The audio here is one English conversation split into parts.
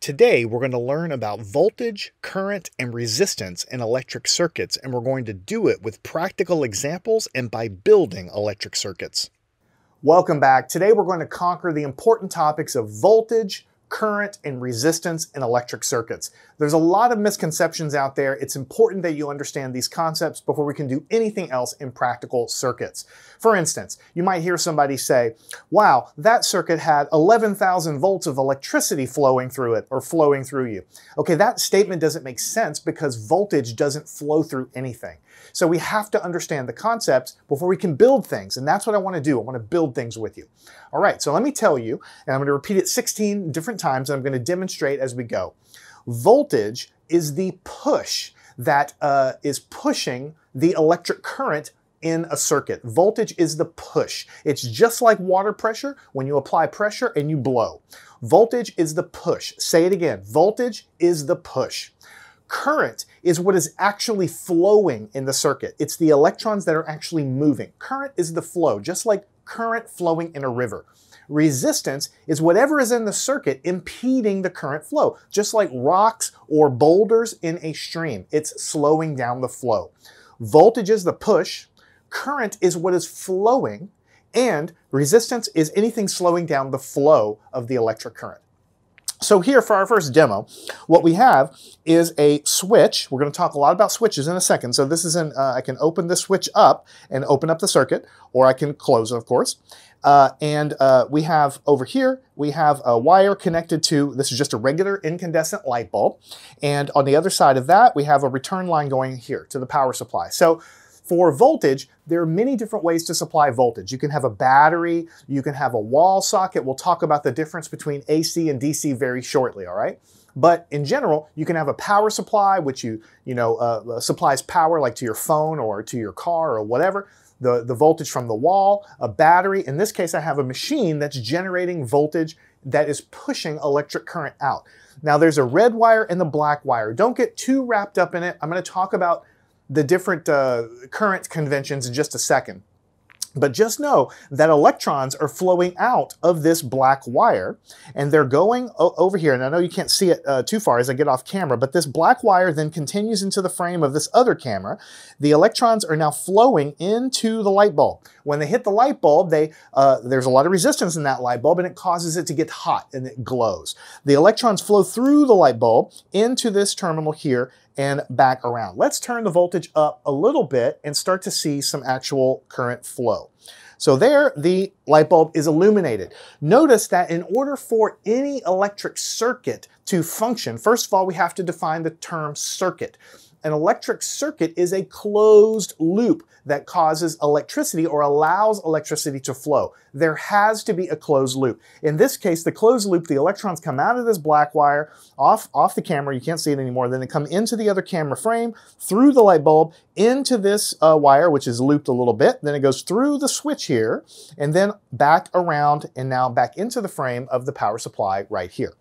Today, we're going to learn about voltage, current, and resistance in electric circuits, and we're going to do it with practical examples and by building electric circuits. Welcome back. Today, we're going to conquer the important topics of voltage, current, and resistance in electric circuits. There's a lot of misconceptions out there. It's important that you understand these concepts before we can do anything else in practical circuits. For instance, you might hear somebody say, wow, that circuit had 11,000 volts of electricity flowing through it or flowing through you. Okay, that statement doesn't make sense because voltage doesn't flow through anything. So we have to understand the concepts before we can build things, and that's what I want to do. I want to build things with you. All right, so let me tell you, and I'm going to repeat it 16 different times, and I'm going to demonstrate as we go. Voltage is the push that is pushing the electric current in a circuit. Voltage is the push. It's just like water pressure when you apply pressure and you blow. Voltage is the push. Say it again. Voltage is the push. Current is what is actually flowing in the circuit. It's the electrons that are actually moving. Current is the flow, just like current flowing in a river. Resistance is whatever is in the circuit impeding the current flow, just like rocks or boulders in a stream. It's slowing down the flow. Voltage is the push, current is what is flowing, and resistance is anything slowing down the flow of the electric current. So here for our first demo, what we have is a switch. We're going to talk a lot about switches in a second. So this is I can open the switch up and open up the circuit, or I can close it, of course. We have over here, we have a wire connected to, this is just a regular incandescent light bulb. And on the other side of that, we have a return line going here to the power supply. So for voltage, there are many different ways to supply voltage. You can have a battery, you can have a wall socket. We'll talk about the difference between AC and DC very shortly, all right? But in general, you can have a power supply, which supplies power like to your phone or to your car or whatever. The voltage from the wall, a battery. In this case, I have a machine that's generating voltage that is pushing electric current out. Now, there's a red wire and the black wire. Don't get too wrapped up in it. I'm going to talk about the different current conventions in just a second. But just know that electrons are flowing out of this black wire, and they're going over here. And I know you can't see it too far as I get off camera, but this black wire then continues into the frame of this other camera. The electrons are now flowing into the light bulb. When they hit the light bulb, there's a lot of resistance in that light bulb, and it causes it to get hot, and it glows. The electrons flow through the light bulb into this terminal here and back around. Let's turn the voltage up a little bit and start to see some actual current flow. So there, the light bulb is illuminated. Notice that in order for any electric circuit to function, first of all, we have to define the term circuit. An electric circuit is a closed loop that causes electricity or allows electricity to flow. There has to be a closed loop. In this case, the closed loop, the electrons come out of this black wire, off the camera, you can't see it anymore, then they come into the other camera frame, through the light bulb, into this wire, which is looped a little bit, then it goes through the switch here, and then back around and now back into the frame of the power supply right here.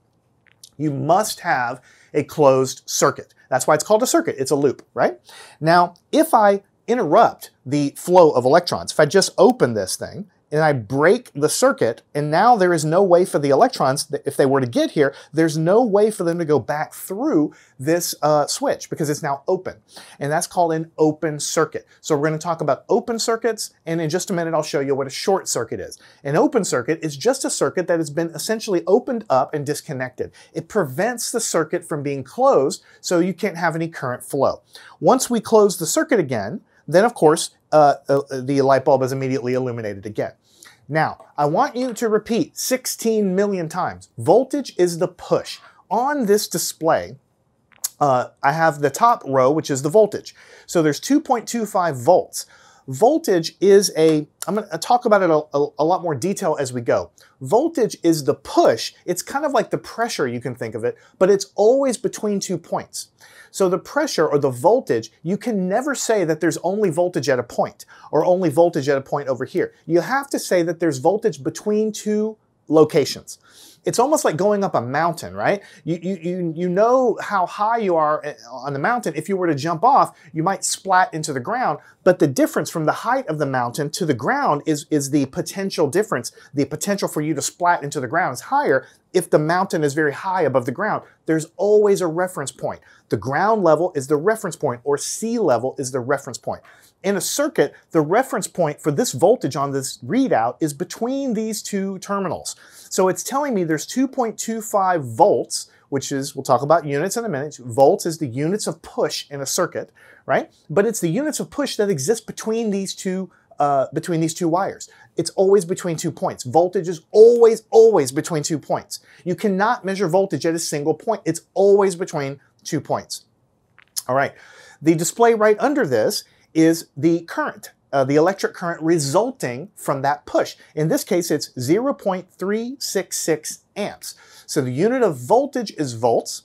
You must have a closed circuit. That's why it's called a circuit. It's a loop, right? Now, if I interrupt the flow of electrons, if I just open this thing and I break the circuit, and now there is no way for the electrons, if they were to get here, there's no way for them to go back through this switch because it's now open. And that's called an open circuit. So we're going to talk about open circuits, and in just a minute I'll show you what a short circuit is. An open circuit is just a circuit that has been essentially opened up and disconnected. It prevents the circuit from being closed so you can't have any current flow. Once we close the circuit again, then of course the light bulb is immediately illuminated again. Now, I want you to repeat 16 million times. Voltage is the push. On this display, I have the top row, which is the voltage. So there's 2.25 volts. Voltage is I'm going to talk about it a lot more detail as we go. Voltage is the push. It's kind of like the pressure, you can think of it, but it's always between 2 points. So the pressure or the voltage, you can never say that there's only voltage at a point or only voltage at a point over here. You have to say that there's voltage between two locations. It's almost like going up a mountain, right? You know how high you are on the mountain. If you were to jump off, you might splat into the ground, but the difference from the height of the mountain to the ground is the potential difference. The potential for you to splat into the ground is higher if the mountain is very high above the ground. There's always a reference point. The ground level is the reference point, or sea level is the reference point. In a circuit, the reference point for this voltage on this readout is between these two terminals. So it's telling me there's 2.25 volts, which is, we'll talk about units in a minute. Volts is the units of push in a circuit, right? But it's the units of push that exist between these two wires. It's always between 2 points. Voltage is always between 2 points. You cannot measure voltage at a single point. It's always between 2 points. All right. The display right under this is the current, the electric current resulting from that push. In this case, it's 0.366 amps. So the unit of voltage is volts,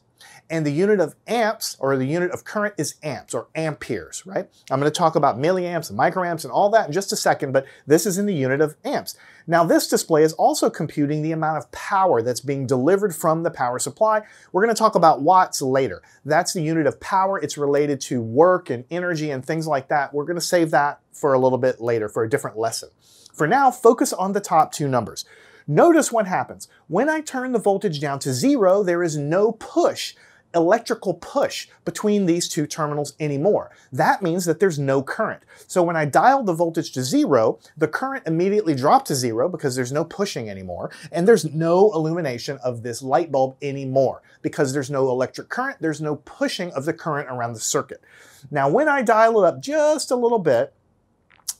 and the unit of amps, or the unit of current, is amps, or amperes, right? I'm going to talk about milliamps and microamps and all that in just a second, but this is in the unit of amps. Now, this display is also computing the amount of power that's being delivered from the power supply. We're going to talk about watts later. That's the unit of power. It's related to work and energy and things like that. We're going to save that for a little bit later, for a different lesson. For now, focus on the top two numbers. Notice what happens. When I turn the voltage down to 0, there is no push, electrical push between these two terminals anymore. That means that there's no current. So when I dial the voltage to 0, the current immediately dropped to 0 because there's no pushing anymore, and there's no illumination of this light bulb anymore. Because there's no electric current, there's no pushing of the current around the circuit. Now when I dial it up just a little bit,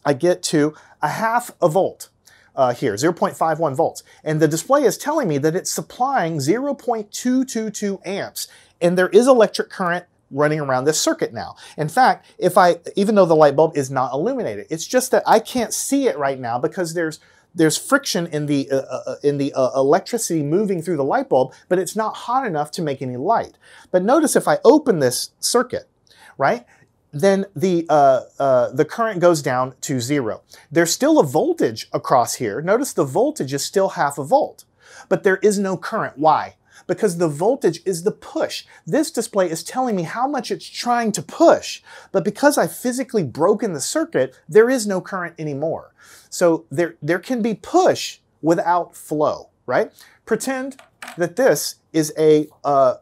I get to a half a volt. Here, 0.51 volts. And the display is telling me that it's supplying 0.222 amps. And there is electric current running around this circuit now. In fact, even though the light bulb is not illuminated, it's just that I can't see it right now because there's friction in the electricity moving through the light bulb, but it's not hot enough to make any light. But notice if I open this circuit, right? Then the current goes down to 0. There's still a voltage across here. Notice the voltage is still half a volt, but there is no current. Why? Because the voltage is the push. This display is telling me how much it's trying to push, but because I've physically broken the circuit, there is no current anymore. So there can be push without flow, right? Pretend that this is a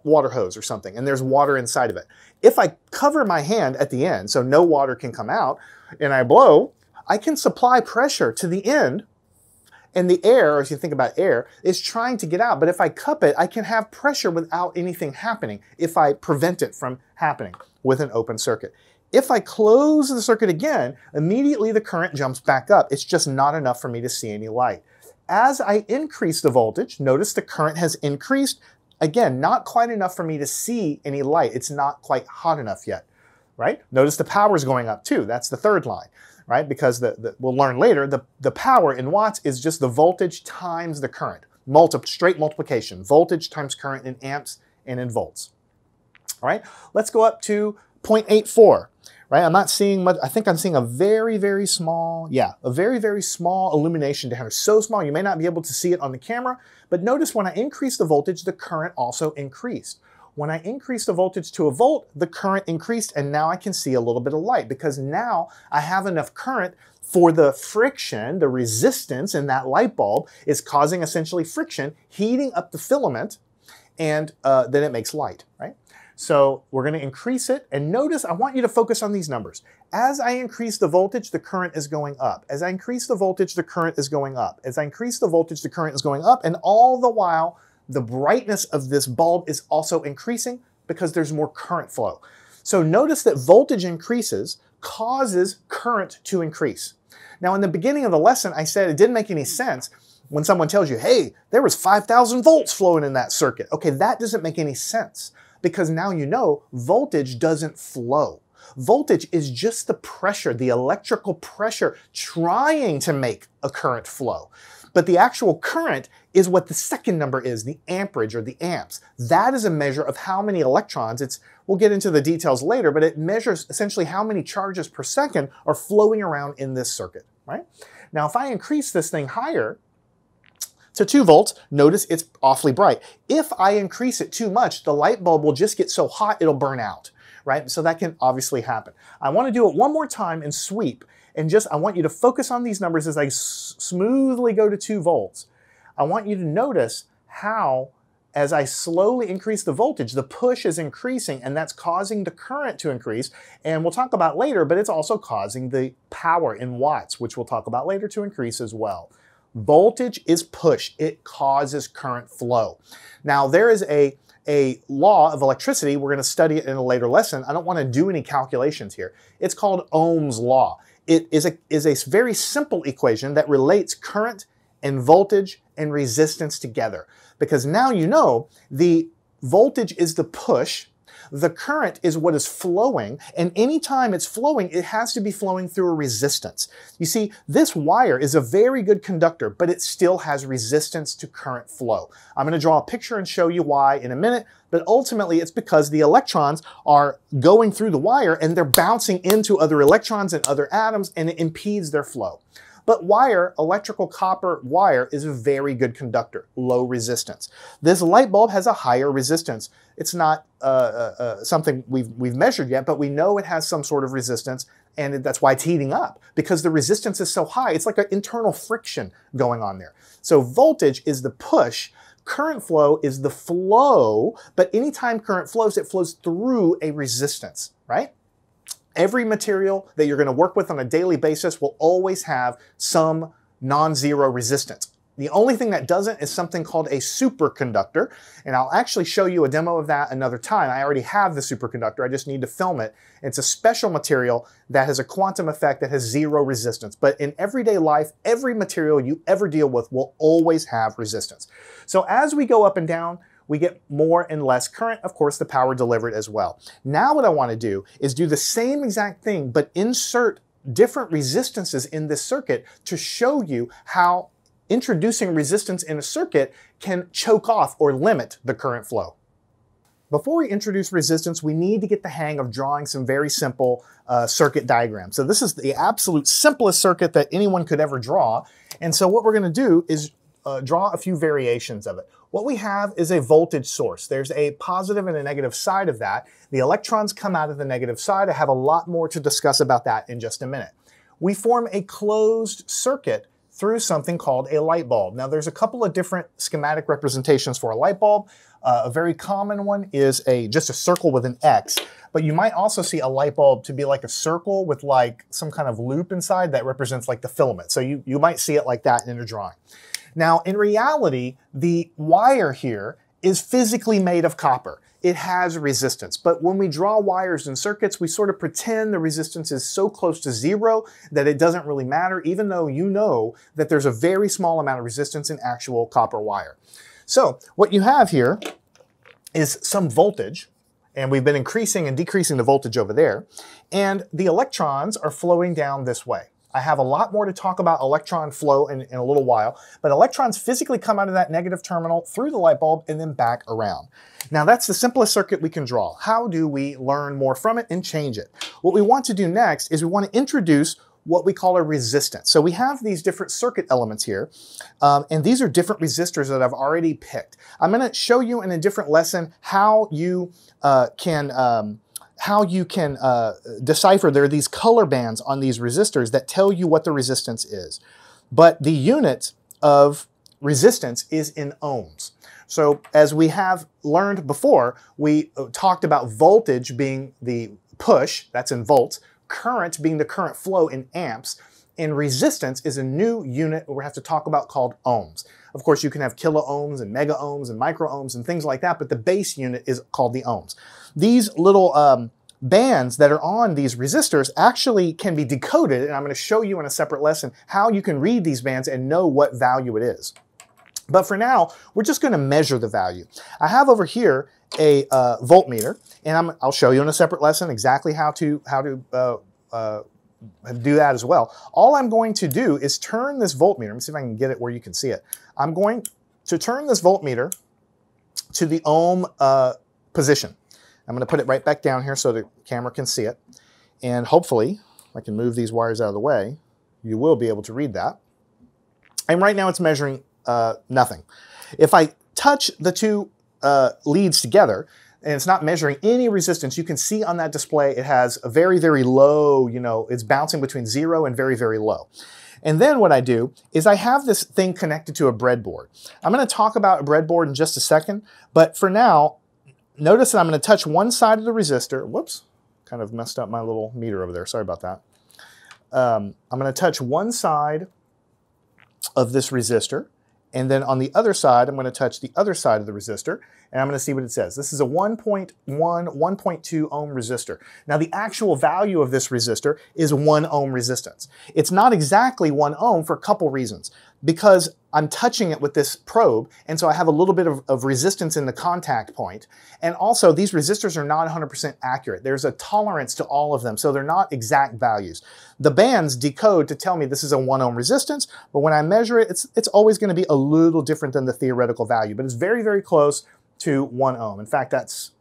water hose or something, and there's water inside of it. If I cover my hand at the end so no water can come out, and I blow, I can supply pressure to the end, and the air, or if you think about air, is trying to get out. But if I cup it, I can have pressure without anything happening if I prevent it from happening with an open circuit. If I close the circuit again, immediately the current jumps back up. It's just not enough for me to see any light. As I increase the voltage, notice the current has increased. Again, not quite enough for me to see any light. It's not quite hot enough yet, right? Notice the power is going up too. That's the third line, right? Because we'll learn later, the power in watts is just the voltage times the current. Straight multiplication. Voltage times current in amps and in volts. All right, let's go up to 0.84. Right, I'm not seeing much. I think I'm seeing a very, very small, a very, very small illumination down here. So small you may not be able to see it on the camera, but notice when I increase the voltage, the current also increased. When I increased the voltage to a volt, the current increased, and now I can see a little bit of light because now I have enough current for the friction, the resistance in that light bulb is causing essentially friction, heating up the filament, and then it makes light, right? So we're going to increase it, and notice, I want you to focus on these numbers. As I increase the voltage, the current is going up. As I increase the voltage, the current is going up. As I increase the voltage, the current is going up, and all the while, the brightness of this bulb is also increasing because there's more current flow. So notice that voltage increases causes current to increase. Now, in the beginning of the lesson, I said it didn't make any sense when someone tells you, hey, there was 5,000 volts flowing in that circuit. Okay, that doesn't make any sense. Because now you know voltage doesn't flow. Voltage is just the pressure, the electrical pressure trying to make a current flow. But the actual current is what the second number is, the amperage or the amps. That is a measure of how many electrons. We'll get into the details later, but it measures essentially how many charges per second are flowing around in this circuit, right? Now, if I increase this thing higher, to 2 volts, notice it's awfully bright. If I increase it too much, the light bulb will just get so hot it'll burn out, right? So that can obviously happen. I want to do it one more time and sweep, and I want you to focus on these numbers as I smoothly go to 2 volts. I want you to notice how, as I slowly increase the voltage, the push is increasing, and that's causing the current to increase. And we'll talk about later, but it's also causing the power in watts, which we'll talk about later, to increase as well. Voltage is push. It causes current flow. Now, there is a law of electricity. We're going to study it in a later lesson. I don't want to do any calculations here. It's called Ohm's law. It is a very simple equation that relates current and voltage and resistance together. Because now you know the voltage is the push, the current is what is flowing, and anytime it's flowing, it has to be flowing through a resistance. You see, this wire is a very good conductor, but it still has resistance to current flow. I'm going to draw a picture and show you why in a minute, but ultimately it's because the electrons are going through the wire and they're bouncing into other electrons and other atoms, and it impedes their flow. But wire, electrical copper wire, is a very good conductor, low resistance. This light bulb has a higher resistance. It's not something we've measured yet, but we know it has some sort of resistance, and that's why it's heating up, because the resistance is so high. It's like an internal friction going on there. So voltage is the push, current flow is the flow, but anytime current flows, it flows through a resistance, right? Every material that you're going to work with on a daily basis will always have some non-zero resistance. The only thing that doesn't is something called a superconductor, and I'll actually show you a demo of that another time. I already have the superconductor, I just need to film it. It's a special material that has a quantum effect that has zero resistance. But in everyday life, every material you ever deal with will always have resistance. So as we go up and down, we get more and less current, of course, the power delivered as well. Now what I want to do is do the same exact thing, but insert different resistances in this circuit to show you how introducing resistance in a circuit can choke off or limit the current flow. Before we introduce resistance, we need to get the hang of drawing some very simple circuit diagrams. So this is the absolute simplest circuit that anyone could ever draw. And so what we're going to do is draw a few variations of it. What we have is a voltage source. There's a positive and a negative side of that. The electrons come out of the negative side. I have a lot more to discuss about that in just a minute. We form a closed circuit through something called a light bulb. Now there's a couple of different schematic representations for a light bulb. A very common one is just a circle with an X, but you might also see a light bulb to be like a circle with like some kind of loop inside that represents like the filament. So you might see it like that in a drawing. Now, in reality, the wire here is physically made of copper. It has resistance, but when we draw wires and circuits, we sort of pretend the resistance is so close to zero that it doesn't really matter, even though you know that there's a very small amount of resistance in actual copper wire. So what you have here is some voltage, and we've been increasing and decreasing the voltage over there, and the electrons are flowing down this way. I have a lot more to talk about electron flow in a little while, but electrons physically come out of that negative terminal through the light bulb and then back around. Now that's the simplest circuit we can draw. How do we learn more from it and change it? What we want to do next is we want to introduce what we call a resistance. So we have these different circuit elements here, and these are different resistors that I've already picked. I'm going to show you in a different lesson how you can decipher. There are these color bands on these resistors that tell you what the resistance is. But the unit of resistance is in ohms. So as we have learned before, we talked about voltage being the push, that's in volts, current being the current flow in amps, and resistance is a new unit we have to talk about called ohms. Of course, you can have kilo ohms and mega ohms and micro ohms and things like that, but the base unit is called the ohms. These little bands that are on these resistors actually can be decoded, and I'm going to show you in a separate lesson how you can read these bands and know what value it is. But for now, we're just going to measure the value. I have over here a voltmeter, and I'll show you in a separate lesson exactly how to do that as well. All I'm going to do is turn this voltmeter. Let me see if I can get it where you can see it. I'm going to turn this voltmeter to the ohm position. I'm going to put it right back down here so the camera can see it. And hopefully, I can move these wires out of the way, you will be able to read that. And right now it's measuring nothing. If I touch the two leads together, and it's not measuring any resistance, you can see on that display it has a very, very low, it's bouncing between 0 and very, very low. And then what I do is I have this thing connected to a breadboard. I'm going to talk about a breadboard in just a second, but for now, notice that I'm going to touch one side of the resistor. Whoops, kind of messed up my little meter over there. Sorry about that. I'm going to touch one side of this resistor, and then on the other side, I'm going to touch the other side of the resistor, and I'm going to see what it says. This is a 1.1, 1.2 ohm resistor. Now the actual value of this resistor is 1 ohm resistance. It's not exactly 1 ohm for a couple reasons. Because I'm touching it with this probe, and so I have a little bit of resistance in the contact point. And also, these resistors are not 100% accurate. There's a tolerance to all of them, so they're not exact values. The bands decode to tell me this is a 1 ohm resistance, but when I measure it, it's always going to be a little different than the theoretical value, but it's very, very close to 1 ohm. In fact, that's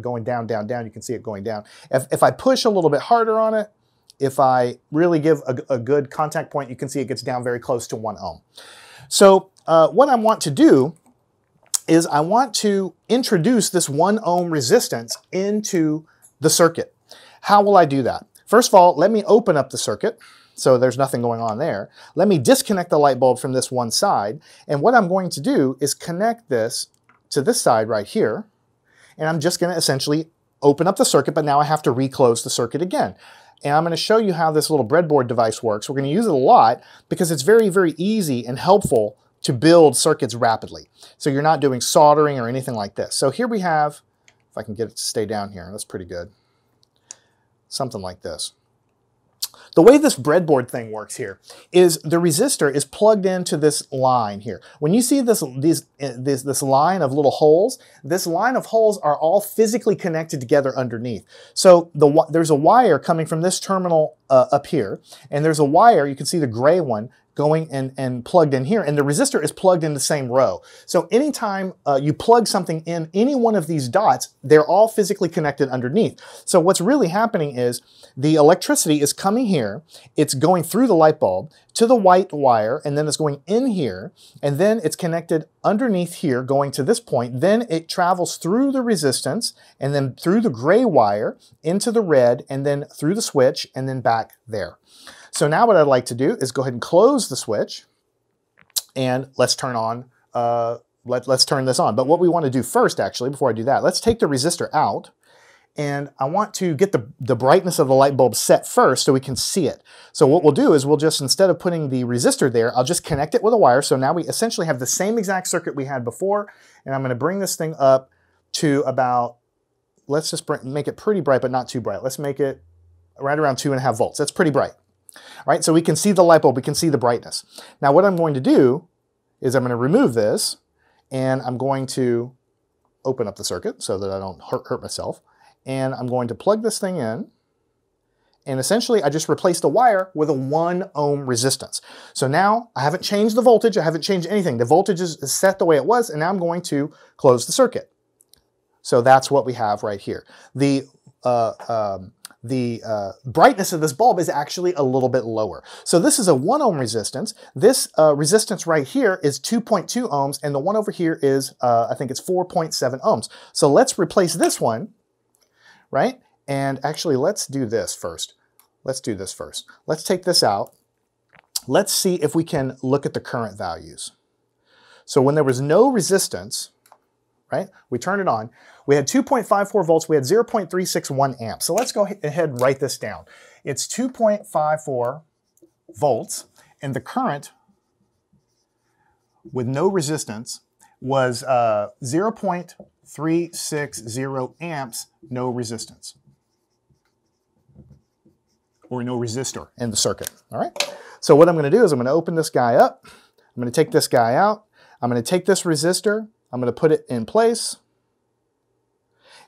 going down, down, down. You can see it going down. If I push a little bit harder on it, if I really give a good contact point, you can see it gets down very close to 1 ohm. So what I want to do is I want to introduce this 1 ohm resistance into the circuit. How will I do that? First of all, let me open up the circuit so there's nothing going on there. Let me disconnect the light bulb from this one side. And what I'm going to do is connect this to this side right here. And I'm just going to essentially open up the circuit, but now I have to reclose the circuit again. And I'm going to show you how this little breadboard device works. We're going to use it a lot because it's very, very easy and helpful to build circuits rapidly. So you're not doing soldering or anything like this. So here we have, if I can get it to stay down here, that's pretty good. Something like this. The way this breadboard thing works here is the resistor is plugged into this line here. When you see this line of little holes, this line of holes are all physically connected together underneath. So there's a wire coming from this terminal up here, and there's a wire, you can see the gray one, going and plugged in here, and the resistor is plugged in the same row. So anytime you plug something in any one of these dots, they're all physically connected underneath. So what's really happening is the electricity is coming here, it's going through the light bulb to the white wire, and then it's going in here, and then it's connected underneath here going to this point. Then it travels through the resistance, and then through the gray wire into the red, and then through the switch, and then back there. So now what I'd like to do is go ahead and close the switch, and let's turn on, let's turn this on. But what we want to do first, actually, before I do that, let's take the resistor out, and I want to get the brightness of the light bulb set first so we can see it. So what we'll do is we'll just, instead of putting the resistor there, I'll just connect it with a wire. So now we essentially have the same exact circuit we had before, and I'm going to bring this thing up to about, let's just make it pretty bright, but not too bright. Let's make it right around 2.5 volts. That's pretty bright. All right, so we can see the light bulb, we can see the brightness. Now what I'm going to do is I'm going to remove this, and I'm going to open up the circuit so that I don't hurt myself. And I'm going to plug this thing in, and essentially I just replaced the wire with a 1 ohm resistance. So now I haven't changed the voltage, I haven't changed anything. The voltage is set the way it was, and now I'm going to close the circuit. So that's what we have right here. The brightness of this bulb is actually a little bit lower. So this is a 1 ohm resistance. This resistance right here is 2.2 ohms, and the one over here is, I think it's 4.7 ohms. So let's replace this one, right? And actually, let's do this first. Let's do this first. Let's take this out. Let's see if we can look at the current values. So when there was no resistance, right, we turned it on. We had 2.54 volts, we had 0.361 amps. So let's go ahead and write this down. It's 2.54 volts, and the current with no resistance was 0.360 amps, no resistance. Or no resistor in the circuit, all right? So what I'm gonna do is I'm gonna open this guy up, I'm gonna take this guy out, I'm gonna take this resistor, I'm gonna put it in place,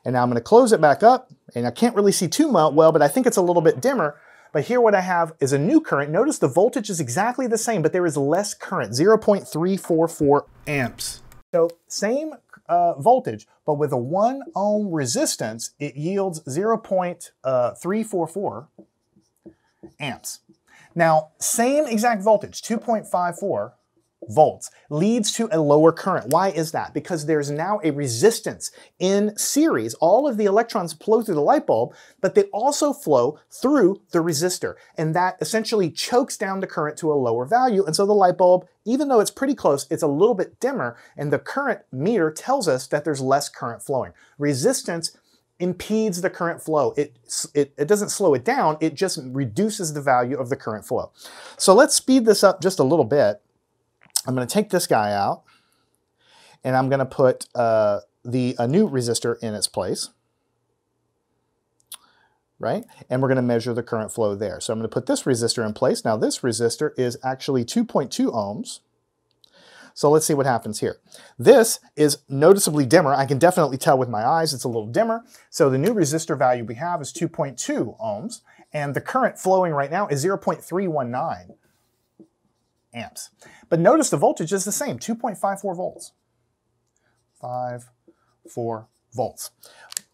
and now I'm going to close it back up, and I can't really see too well, but I think it's a little bit dimmer. But here what I have is a new current. Notice the voltage is exactly the same, but there is less current, 0.344 amps. So same voltage, but with a 1 ohm resistance, it yields 0.344 amps. Now, same exact voltage, 2.54, volts leads to a lower current. Why is that? Because there's now a resistance in series. All of the electrons flow through the light bulb, but they also flow through the resistor. And that essentially chokes down the current to a lower value. And so the light bulb, even though it's pretty close, it's a little bit dimmer. And the current meter tells us that there's less current flowing. Resistance impedes the current flow. It doesn't slow it down, it just reduces the value of the current flow. So let's speed this up just a little bit. I'm going to take this guy out, and I'm going to put a new resistor in its place, right? And we're going to measure the current flow there. So I'm going to put this resistor in place. Now this resistor is actually 2.2 ohms. So let's see what happens here. This is noticeably dimmer. I can definitely tell with my eyes it's a little dimmer. So the new resistor value we have is 2.2 ohms, and the current flowing right now is 0.319 amps. But notice the voltage is the same, 2.54 volts. 54 volts.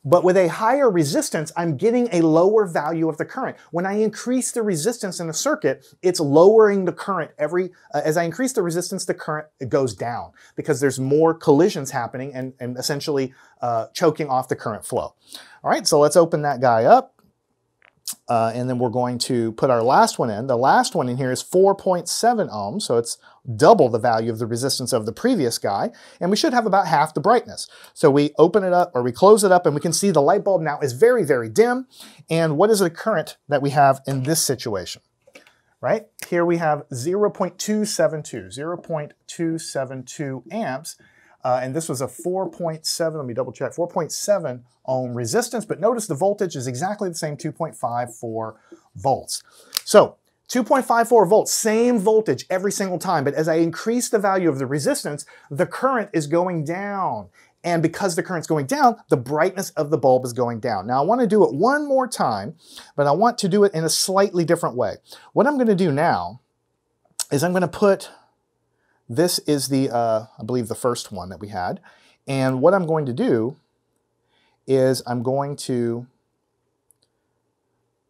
But with a higher resistance, I'm getting a lower value of the current. When I increase the resistance in the circuit, it's lowering the current. As I increase the resistance, the current goes down because there's more collisions happening and essentially choking off the current flow. All right, so let's open that guy up. And then we're going to put our last one in. The last one in here is 4.7 ohms, so it's double the value of the resistance of the previous guy, and we should have about half the brightness. So we open it up, or we close it up, and we can see the light bulb now is very, very dim. And what is the current that we have in this situation? Right? Here we have 0.272 amps. And this was a 4.7, let me double check, 4.7 ohm resistance, but notice the voltage is exactly the same, 2.54 volts. So 2.54 volts, same voltage every single time, but as I increase the value of the resistance, the current is going down. And because the current's going down, the brightness of the bulb is going down. Now I want to do it one more time, but I want to do it in a slightly different way. What I'm going to do now is I'm going to put, this is the, I believe the first one that we had. And what I'm going to do is I'm going to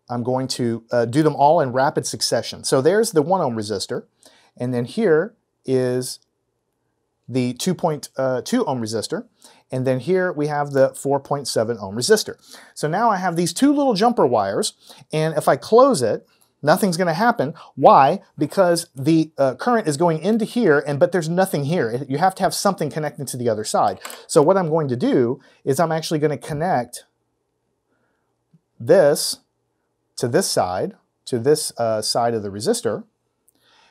do them all in rapid succession. So there's the 1 ohm resistor, and then here is the 2.2 ohm resistor, and then here we have the 4.7 ohm resistor. So now I have these two little jumper wires, and if I close it, nothing's going to happen. Why? Because the current is going into here, but there's nothing here. You have to have something connected to the other side. So what I'm going to do is I'm actually going to connect this to this side of the resistor,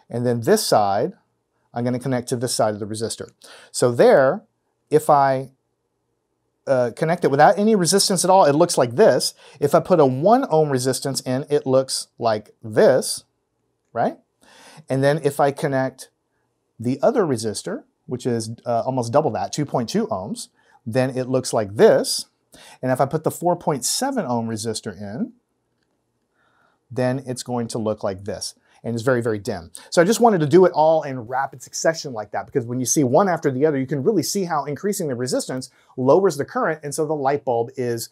and then this side I'm going to connect to this side of the resistor. So there, if I connect it without any resistance at all, it looks like this. If I put a 1 ohm resistance in, it looks like this, right? And then if I connect the other resistor, which is almost double that, 2.2 ohms, then it looks like this. And if I put the 4.7 ohm resistor in, then it's going to look like this. And it's very, very dim. So I just wanted to do it all in rapid succession like that, because when you see one after the other, you can really see how increasing the resistance lowers the current, and so the light bulb is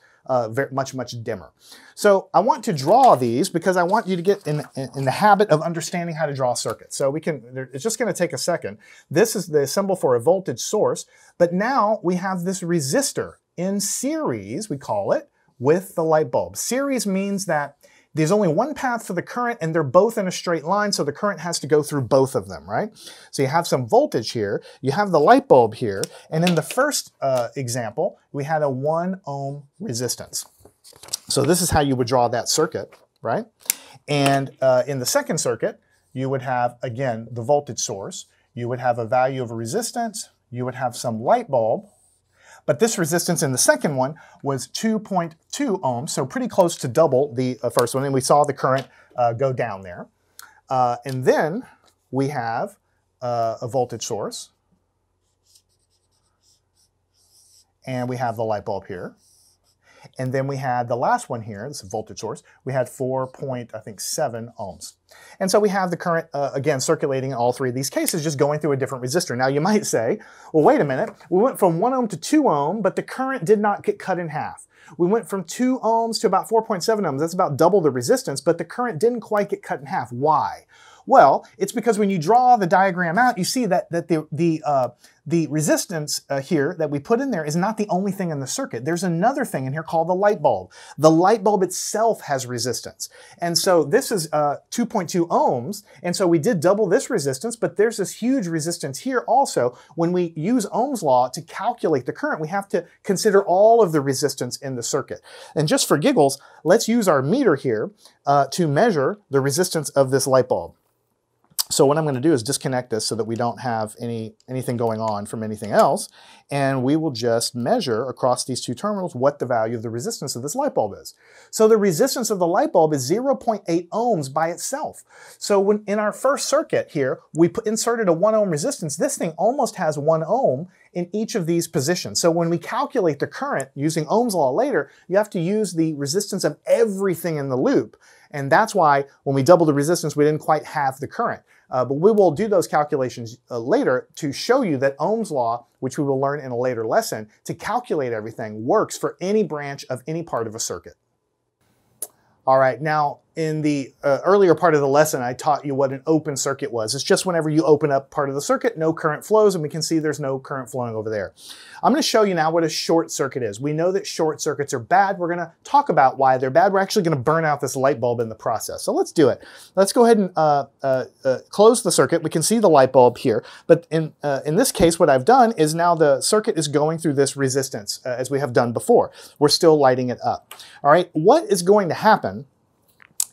much, much dimmer. So I want to draw these because I want you to get in the habit of understanding how to draw a circuit. So it's just going to take a second. This is the symbol for a voltage source, but now we have this resistor in series, we call it, with the light bulb. Series means that there's only one path for the current, and they're both in a straight line, so the current has to go through both of them, right? So you have some voltage here, you have the light bulb here, and in the first example, we had a 1 ohm resistance. So this is how you would draw that circuit, right? And in the second circuit, you would have, again, the voltage source. You would have a value of a resistance, you would have some light bulb, but this resistance in the second one was 2.2 ohms, so pretty close to double the first one, and we saw the current go down there. And then we have a voltage source, and we have the light bulb here. And then we had the last one here, this is a voltage source, we had 4.7 ohms. And so we have the current, again, circulating in all three of these cases, just going through a different resistor. Now you might say, well, wait a minute, we went from 1 ohm to 2 ohm, but the current did not get cut in half. We went from 2 ohms to about 4.7 ohms, that's about double the resistance, but the current didn't quite get cut in half. Why? Well, it's because when you draw the diagram out, you see that the resistance here that we put in there is not the only thing in the circuit. There's another thing in here called the light bulb. The light bulb itself has resistance. And so this is 2.2 ohms. And so we did double this resistance, but there's this huge resistance here also. When we use Ohm's law to calculate the current, we have to consider all of the resistance in the circuit. And just for giggles, let's use our meter here to measure the resistance of this light bulb. So what I'm going to do is disconnect this so that we don't have anything going on from anything else, and we will just measure across these two terminals what the value of the resistance of this light bulb is. So the resistance of the light bulb is 0.8 ohms by itself. So when in our first circuit here, we inserted a 1 ohm resistance. This thing almost has 1 ohm in each of these positions. So when we calculate the current using Ohm's law later, you have to use the resistance of everything in the loop. And that's why when we double the resistance, we didn't quite have the current. But we will do those calculations later to show you that Ohm's law, which we will learn in a later lesson, to calculate everything works for any branch of any part of a circuit. All right, now in the earlier part of the lesson, I taught you what an open circuit was. It's just whenever you open up part of the circuit, no current flows, and we can see there's no current flowing over there. I'm going to show you now what a short circuit is. We know that short circuits are bad. We're going to talk about why they're bad. We're actually going to burn out this light bulb in the process. So let's do it. Let's go ahead and close the circuit. We can see the light bulb here, but in this case, what I've done is now the circuit is going through this resistance as we have done before. We're still lighting it up. All right, what is going to happen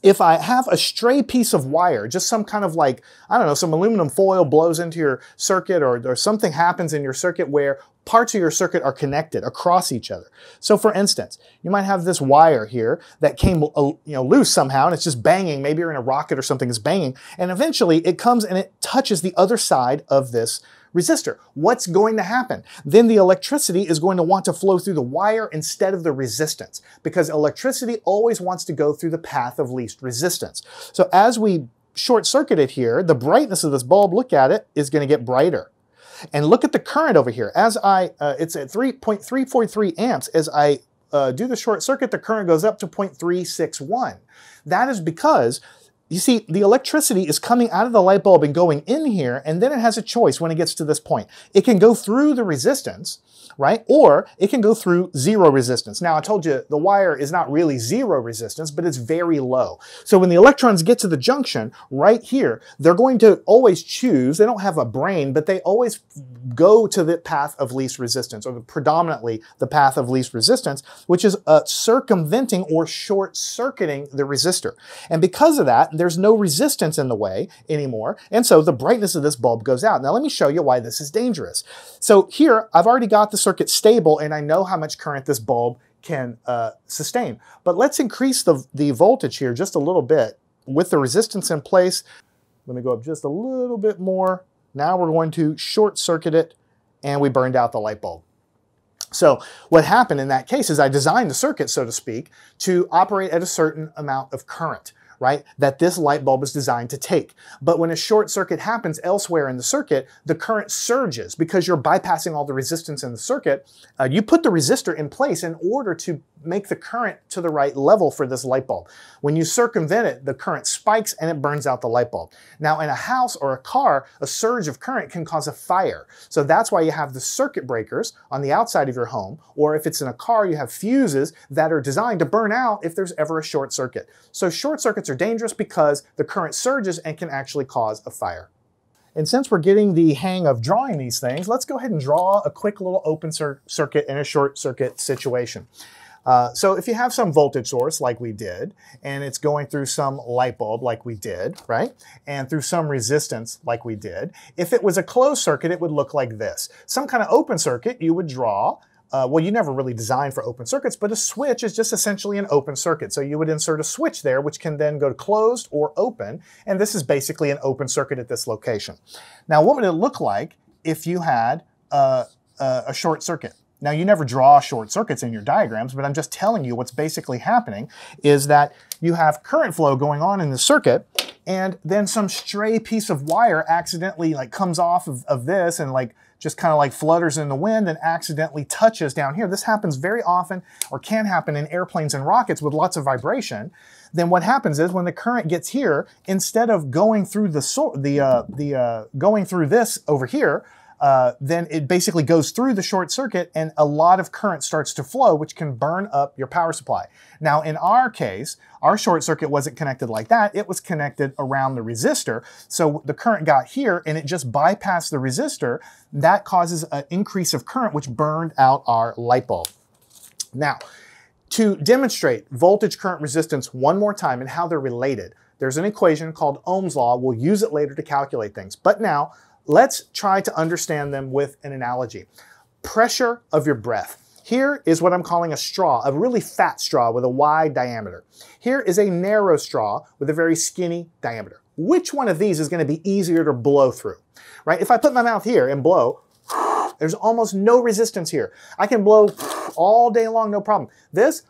if I have a stray piece of wire, just some kind of like, I don't know, some aluminum foil blows into your circuit, or something happens in your circuit where parts of your circuit are connected across each other. So for instance, you might have this wire here that came loose somehow, and it's just banging. Maybe you're in a rocket or something is banging, and eventually it comes and it touches the other side of this resistor. What's going to happen? Then the electricity is going to want to flow through the wire instead of the resistance, because electricity always wants to go through the path of least resistance. So as we short circuit it here, the brightness of this bulb, look at it, is going to get brighter. And look at the current over here. As it's at 3.343 amps. As I do the short circuit, the current goes up to 0.361. That is because, you see, the electricity is coming out of the light bulb and going in here, and then it has a choice when it gets to this point. It can go through the resistance, right? Or it can go through zero resistance. Now, I told you the wire is not really zero resistance, but it's very low. So when the electrons get to the junction right here, they're going to always choose, they don't have a brain, but they always go to the path of least resistance, or predominantly the path of least resistance, which is circumventing or short-circuiting the resistor. And because of that, there's no resistance in the way anymore, and so the brightness of this bulb goes out. Now let me show you why this is dangerous. So here, I've already got the circuit stable, and I know how much current this bulb can sustain. But let's increase the voltage here just a little bit with the resistance in place. Let me go up just a little bit more. Now we're going to short circuit it, and we burned out the light bulb. So what happened in that case is I designed the circuit, so to speak, to operate at a certain amount of current, right, that this light bulb is designed to take. But when a short circuit happens elsewhere in the circuit, the current surges because you're bypassing all the resistance in the circuit. You put the resistor in place in order to make the current to the right level for this light bulb. When you circumvent it, the current spikes and it burns out the light bulb. Now in a house or a car, a surge of current can cause a fire. So that's why you have the circuit breakers on the outside of your home, or if it's in a car, you have fuses that are designed to burn out if there's ever a short circuit. So short circuits are dangerous because the current surges and can actually cause a fire. And since we're getting the hang of drawing these things, let's go ahead and draw a quick little open circuit in a short circuit situation. So if you have some voltage source like we did, and it's going through some light bulb like we did, right? And through some resistance like we did, if it was a closed circuit, it would look like this. Some kind of open circuit you would draw. Well, you never really designed for open circuits, but a switch is just essentially an open circuit. So you would insert a switch there, which can then go to closed or open, and this is basically an open circuit at this location. Now, what would it look like if you had a short circuit? Now, you never draw short circuits in your diagrams, but I'm just telling you what's basically happening is that you have current flow going on in the circuit, and then some stray piece of wire accidentally comes off of this and just kind of like flutters in the wind and accidentally touches down here. This happens very often, or can happen in airplanes and rockets with lots of vibration. Then what happens is when the current gets here, instead of going through going through this over here, then it basically goes through the short circuit and a lot of current starts to flow, which can burn up your power supply. Now, in our case, our short circuit wasn't connected like that. It was connected around the resistor. So the current got here and it just bypassed the resistor. That causes an increase of current, which burned out our light bulb. Now, to demonstrate voltage, current, resistance one more time and how they're related, there's an equation called Ohm's law. We'll use it later to calculate things. But now, let's try to understand them with an analogy. Pressure of your breath. Here is what I'm calling a straw, a really fat straw with a wide diameter. Here is a narrow straw with a very skinny diameter. Which one of these is going to be easier to blow through? Right? If I put my mouth here and blow, there's almost no resistance here. I can blow all day long, no problem. This,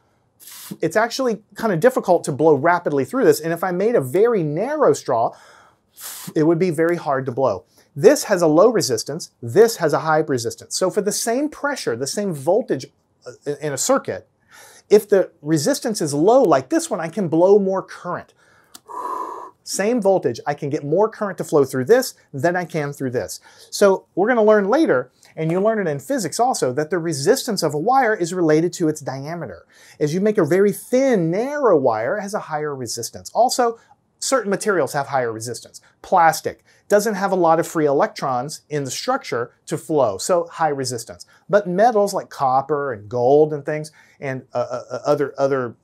it's actually kind of difficult to blow rapidly through this. And if I made a very narrow straw, it would be very hard to blow. This has a low resistance, this has a high resistance. So for the same pressure, the same voltage in a circuit, if the resistance is low like this one, I can blow more current. Same voltage, I can get more current to flow through this than I can through this. So we're going to learn later, and you learn it in physics also, that the resistance of a wire is related to its diameter. As you make a very thin, narrow wire, it has a higher resistance. Also, certain materials have higher resistance. Plastic doesn't have a lot of free electrons in the structure to flow, so high resistance. But metals like copper and gold and things and other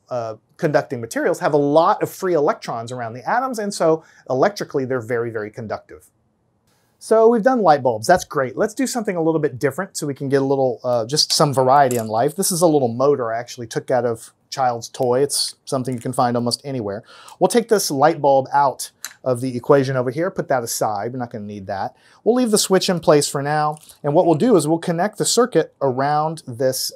conducting materials have a lot of free electrons around the atoms, and so electrically they're very, very conductive. So we've done light bulbs, that's great. Let's do something a little bit different so we can get a little, just some variety in life. This is a little motor I actually took out of child's toy. It's something you can find almost anywhere. We'll take this light bulb out of the equation over here, put that aside. We're not going to need that. We'll leave the switch in place for now. And what we'll do is we'll connect the circuit around this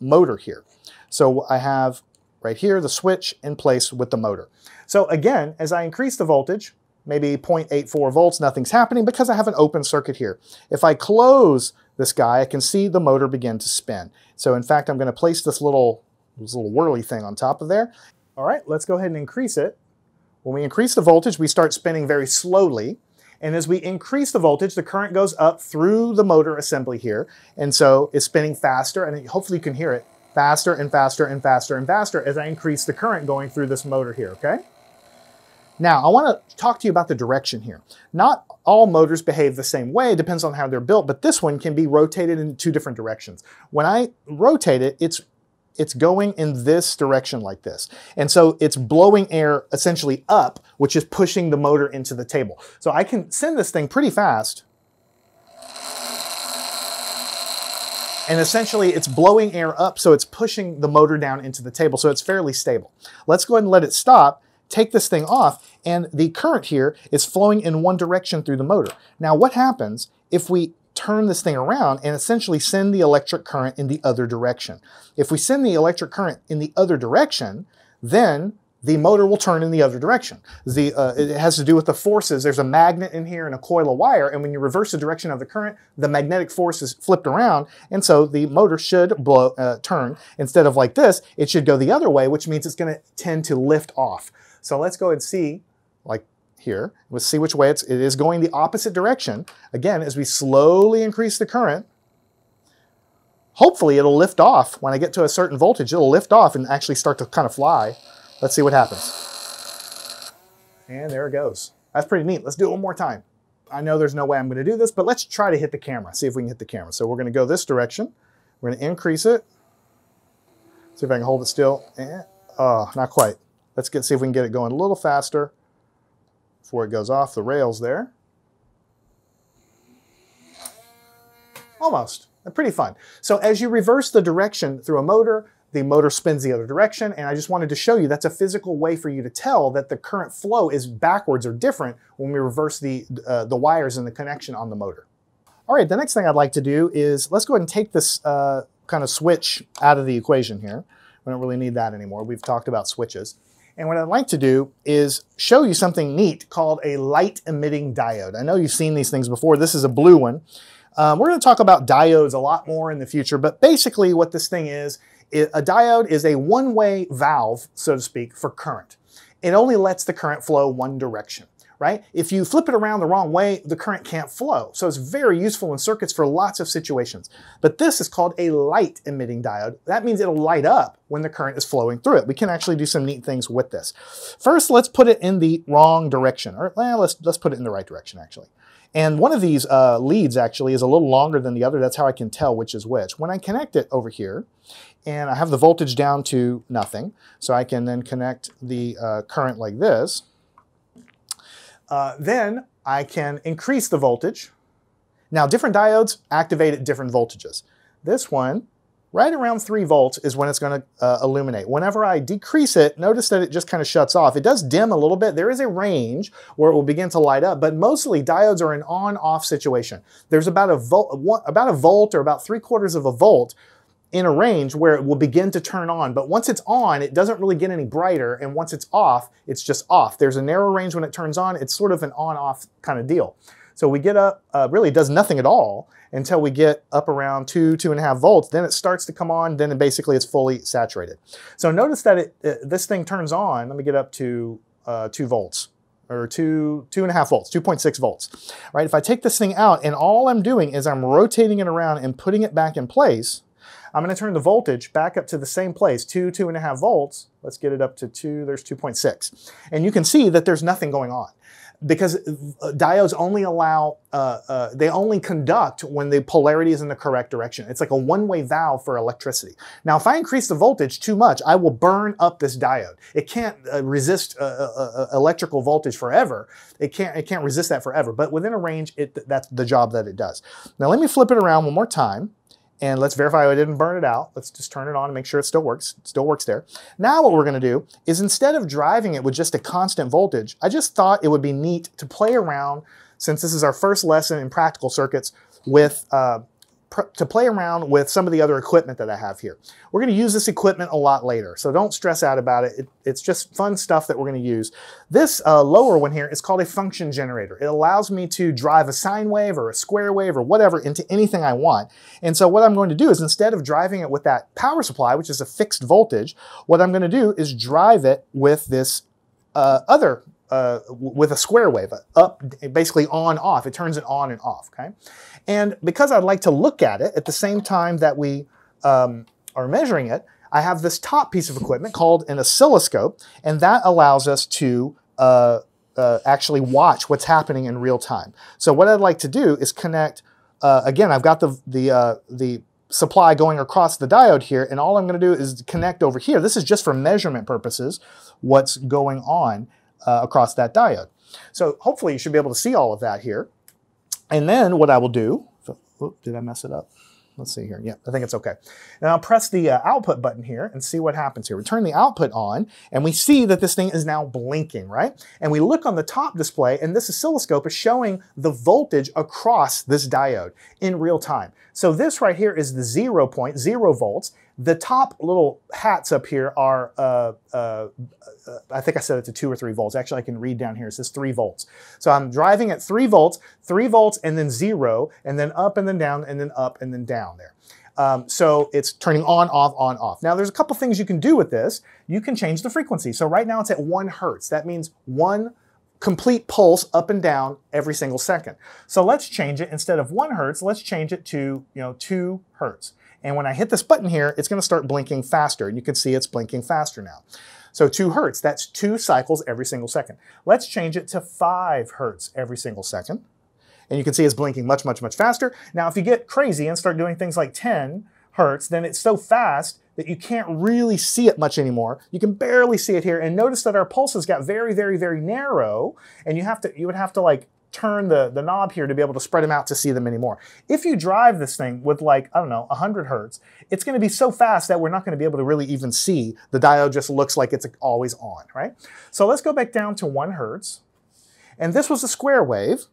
motor here. So I have right here the switch in place with the motor. So again, as I increase the voltage, maybe 0.84 volts, nothing's happening because I have an open circuit here. If I close this guy, I can see the motor begin to spin. So in fact, I'm going to place this little whirly thing on top of there. All right, let's go ahead and increase it. When we increase the voltage, we start spinning very slowly. And as we increase the voltage, the current goes up through the motor assembly here. And so it's spinning faster, and hopefully you can hear it, faster and faster and faster and faster as I increase the current going through this motor here, okay? Now, I want to talk to you about the direction here. Not all motors behave the same way, it depends on how they're built, but this one can be rotated in two different directions. When I rotate it, it's going in this direction like this. And so it's blowing air essentially up, which is pushing the motor into the table. So I can send this thing pretty fast. And essentially it's blowing air up, so it's pushing the motor down into the table, so it's fairly stable. Let's go ahead and let it stop, take this thing off, and the current here is flowing in one direction through the motor. Now what happens if we turn this thing around and essentially send the electric current in the other direction? If we send the electric current in the other direction, then the motor will turn in the other direction. It has to do with the forces. There's a magnet in here and a coil of wire, and when you reverse the direction of the current, the magnetic force is flipped around, and so the motor should turn. Instead of like this, it should go the other way, which means it's going to tend to lift off. So let's go and see, like here, let's see which way it is going the opposite direction. Again, as we slowly increase the current, hopefully it'll lift off. When I get to a certain voltage, it'll lift off and actually start to kind of fly. Let's see what happens. And there it goes. That's pretty neat. Let's do it one more time. I know there's no way I'm going to do this, but let's try to hit the camera, see if we can hit the camera. So we're going to go this direction. We're going to increase it. See if I can hold it still. Oh, not quite. Let's see if we can get it going a little faster before it goes off the rails there. Almost. Pretty fun. So as you reverse the direction through a motor, the motor spins the other direction, and I just wanted to show you that's a physical way for you to tell that the current flow is backwards or different when we reverse the wires in the connection on the motor. All right, the next thing I'd like to do is let's go ahead and take this kind of switch out of the equation here. We don't really need that anymore. We've talked about switches. And what I'd like to do is show you something neat called a light emitting diode. I know you've seen these things before. This is a blue one. We're going to talk about diodes a lot more in the future, but basically what this thing is a diode is a one-way valve, so to speak, for current. It only lets the current flow one direction, right? If you flip it around the wrong way, the current can't flow. So it's very useful in circuits for lots of situations. But this is called a light emitting diode. That means it'll light up when the current is flowing through it. We can actually do some neat things with this. First, let's put it in the wrong direction, or well, let's put it in the right direction actually. And one of these leads actually is a little longer than the other. That's how I can tell which is which. When I connect it over here, and I have the voltage down to nothing, so I can then connect the current like this. Then I can increase the voltage. Now, different diodes activate at different voltages. This one, right around 3 volts, is when it's going to illuminate. Whenever I decrease it, notice that it just kind of shuts off. It does dim a little bit. There is a range where it will begin to light up, but mostly diodes are an on-off situation. There's about a volt or about 3/4 of a volt in a range where it will begin to turn on. But once it's on, it doesn't really get any brighter. And once it's off, it's just off. There's a narrow range when it turns on. It's sort of an on-off kind of deal. So we get up, really it does nothing at all until we get up around 2.5 volts. Then it starts to come on. Then basically it's fully saturated. So notice that this thing turns on. Let me get up to 2 volts. Or 2.5 volts, 2.6 volts, right? If I take this thing out and all I'm doing is I'm rotating it around and putting it back in place, I'm going to turn the voltage back up to the same place, 2.5 volts. Let's get it up to 2, there's 2.6. And you can see that there's nothing going on because diodes only allow, they only conduct when the polarity is in the correct direction. It's like a one-way valve for electricity. Now, if I increase the voltage too much, I will burn up this diode. It can't resist electrical voltage forever. It can't resist that forever, but within a range, that's the job that it does. Now, let me flip it around one more time. And let's verify I didn't burn it out. Let's just turn it on and make sure it still works. It still works there. Now what we're going to do is instead of driving it with just a constant voltage, I just thought it would be neat to play around, since this is our first lesson in practical circuits, with to play around with some of the other equipment that I have here. We're going to use this equipment a lot later, so don't stress out about it. It's just fun stuff that we're going to use. This lower one here is called a function generator. It allows me to drive a sine wave or a square wave or whatever into anything I want. And so what I'm going to do is, instead of driving it with that power supply, which is a fixed voltage, what I'm going to do is drive it with this with a square wave, up, basically on, off. It turns it on and off, okay? And because I'd like to look at it at the same time that we are measuring it, I have this top piece of equipment called an oscilloscope, and that allows us to actually watch what's happening in real time. So what I'd like to do is connect, again, I've got the supply going across the diode here, and all I'm going to do is connect over here. This is just for measurement purposes, what's going on across that diode. So hopefully you should be able to see all of that here. And then what I will do, did I mess it up? Let's see here. Yeah, I think it's okay. And I'll press the output button here and see what happens here. We turn the output on and we see that this thing is now blinking, right? And we look on the top display and this oscilloscope is showing the voltage across this diode in real time. So this right here is the 0 point, 0 volts. The top little hats up here are, I think I set it to 2 or 3 volts. Actually, I can read down here. It says 3 volts. So I'm driving at 3 volts, and then 0, and then up and then down, and then up and then down there. So it's turning on, off, on, off. Now, there's a couple things you can do with this. You can change the frequency. So right now it's at 1 hertz. That means 1 complete pulse up and down every single second. So let's change it. Instead of 1 hertz, let's change it to 2 hertz. And when I hit this button here, it's going to start blinking faster. And you can see it's blinking faster now. So 2 hertz, that's 2 cycles every single second. Let's change it to 5 hertz every single second. And you can see it's blinking much, much, much faster. Now, if you get crazy and start doing things like 10 hertz, then it's so fast that you can't really see it much anymore. You can barely see it here. And notice that our pulses got very, very, very narrow. And you would have to like turn the knob here to be able to spread them out to see them anymore. If you drive this thing with like, I don't know, 100 hertz, it's going to be so fast that we're not going to be able to really even see. The diode just looks like it's always on, right? So let's go back down to 1 hertz. And this was a square wave,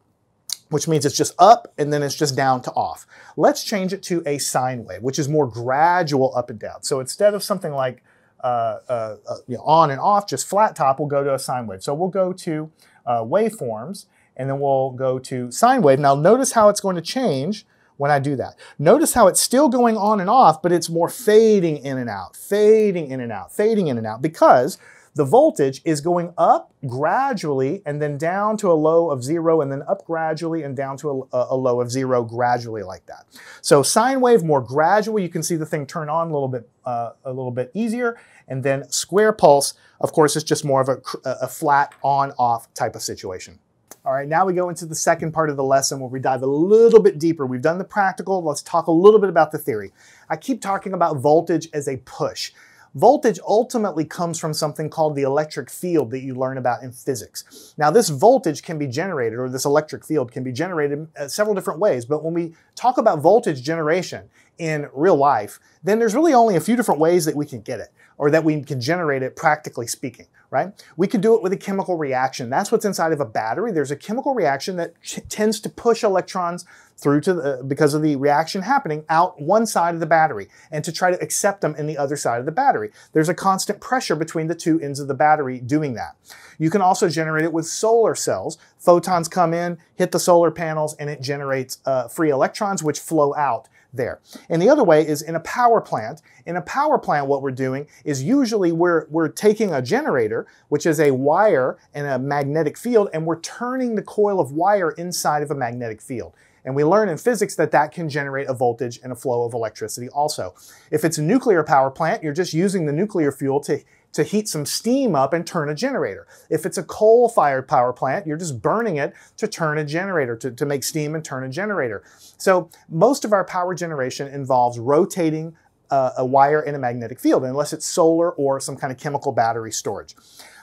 which means it's just up and then it's just down to off. Let's change it to a sine wave, which is more gradual up and down. So instead of something like on and off, just flat top, we'll go to a sine wave. So we'll go to waveforms, and then we'll go to sine wave. Now notice how it's going to change when I do that. Notice how it's still going on and off, but it's more fading in and out, fading in and out, fading in and out, because the voltage is going up gradually and then down to a low of 0 and then up gradually and down to a low of 0 gradually like that. So sine wave, more gradual. You can see the thing turn on a little bit easier. And then square pulse, of course, is just more of a flat on-off type of situation. All right, now we go into the second part of the lesson where we dive a little bit deeper. We've done the practical. Let's talk a little bit about the theory. I keep talking about voltage as a push. Voltage ultimately comes from something called the electric field that you learn about in physics. Now, this voltage can be generated, or this electric field can be generated several different ways, but when we talk about voltage generation in real life, then there's really only a few different ways that we can get it, or that we can generate it practically speaking, right? We can do it with a chemical reaction. That's what's inside of a battery. There's a chemical reaction that tends to push electrons through to because of the reaction happening out one side of the battery and to try to accept them in the other side of the battery. There's a constant pressure between the two ends of the battery doing that. You can also generate it with solar cells. Photons come in, hit the solar panels, and it generates free electrons which flow out there. And the other way is in a power plant. In a power plant, what we're doing is usually we're taking a generator, which is a wire and a magnetic field, and we're turning the coil of wire inside of a magnetic field. And we learn in physics that that can generate a voltage and a flow of electricity also. If it's a nuclear power plant, you're just using the nuclear fuel to heat some steam up and turn a generator. If it's a coal-fired power plant, you're just burning it to turn a generator, to make steam and turn a generator. So most of our power generation involves rotating a wire in a magnetic field, unless it's solar or some kind of chemical battery storage.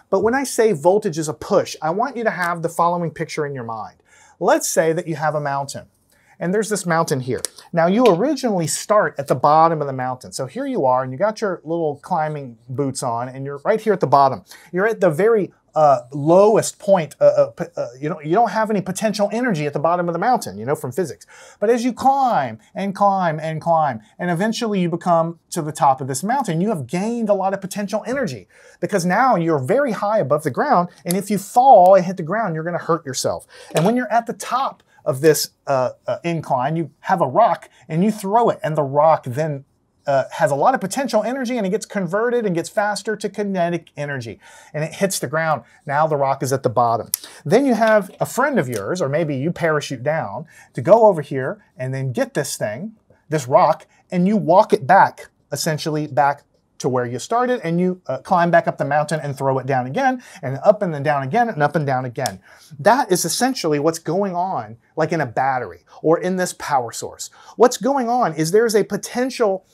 But when I say voltage is a push, I want you to have the following picture in your mind. Let's say that you have a mountain, and there's this mountain here. Now, you originally start at the bottom of the mountain. So here you are, and you got your little climbing boots on, and you're right here at the bottom. You're at the very lowest point. You don't have any potential energy at the bottom of the mountain, you know, from physics. But as you climb and climb and climb, and eventually you become to the top of this mountain, you have gained a lot of potential energy because now you're very high above the ground, and if you fall and hit the ground, you're going to hurt yourself. And when you're at the top of this incline, you have a rock and you throw it, and the rock then has a lot of potential energy, and it gets converted and gets faster to kinetic energy, and it hits the ground. Now the rock is at the bottom. Then you have a friend of yours, or maybe you parachute down to go over here and then get this thing, this rock, and you walk it back, essentially back to where you started, and you climb back up the mountain and throw it down again, and up and then down again, and up and down again. That is essentially what's going on, like in a battery or in this power source. What's going on is there's a potential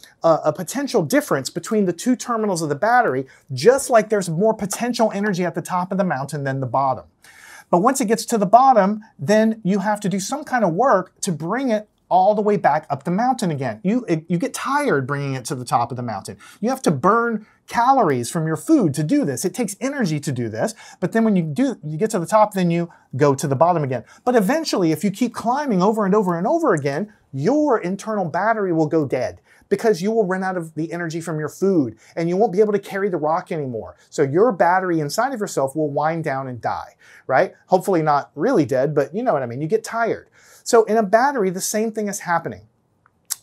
difference between the two terminals of the battery, just like there's more potential energy at the top of the mountain than the bottom. But once it gets to the bottom, then you have to do some kind of work to bring it all the way back up the mountain again. You get tired bringing it to the top of the mountain. You have to burn calories from your food to do this. It takes energy to do this, but then when you get to the top, then you go to the bottom again. But eventually, if you keep climbing over and over and over again, your internal battery will go dead because you will run out of the energy from your food and you won't be able to carry the rock anymore. So your battery inside of yourself will wind down and die, right? Hopefully not really dead, but you know what I mean. You get tired. So in a battery, the same thing is happening.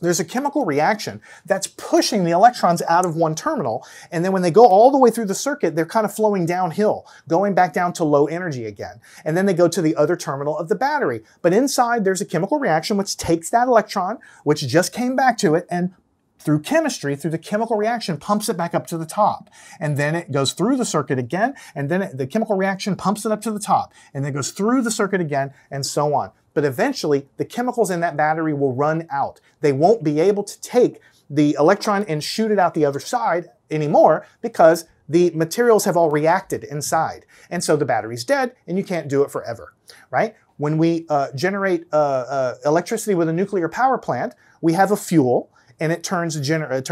There's a chemical reaction that's pushing the electrons out of one terminal, and then when they go all the way through the circuit, they're kind of flowing downhill, going back down to low energy again. And then they go to the other terminal of the battery. But inside, there's a chemical reaction which takes that electron, which just came back to it, and through chemistry, through the chemical reaction, pumps it back up to the top. And then it goes through the circuit again, and then the chemical reaction pumps it up to the top, and then goes through the circuit again, and so on. But eventually, the chemicals in that battery will run out. They won't be able to take the electron and shoot it out the other side anymore because the materials have all reacted inside. And so the battery's dead, and you can't do it forever, right? When we generate electricity with a nuclear power plant, we have a fuel, and it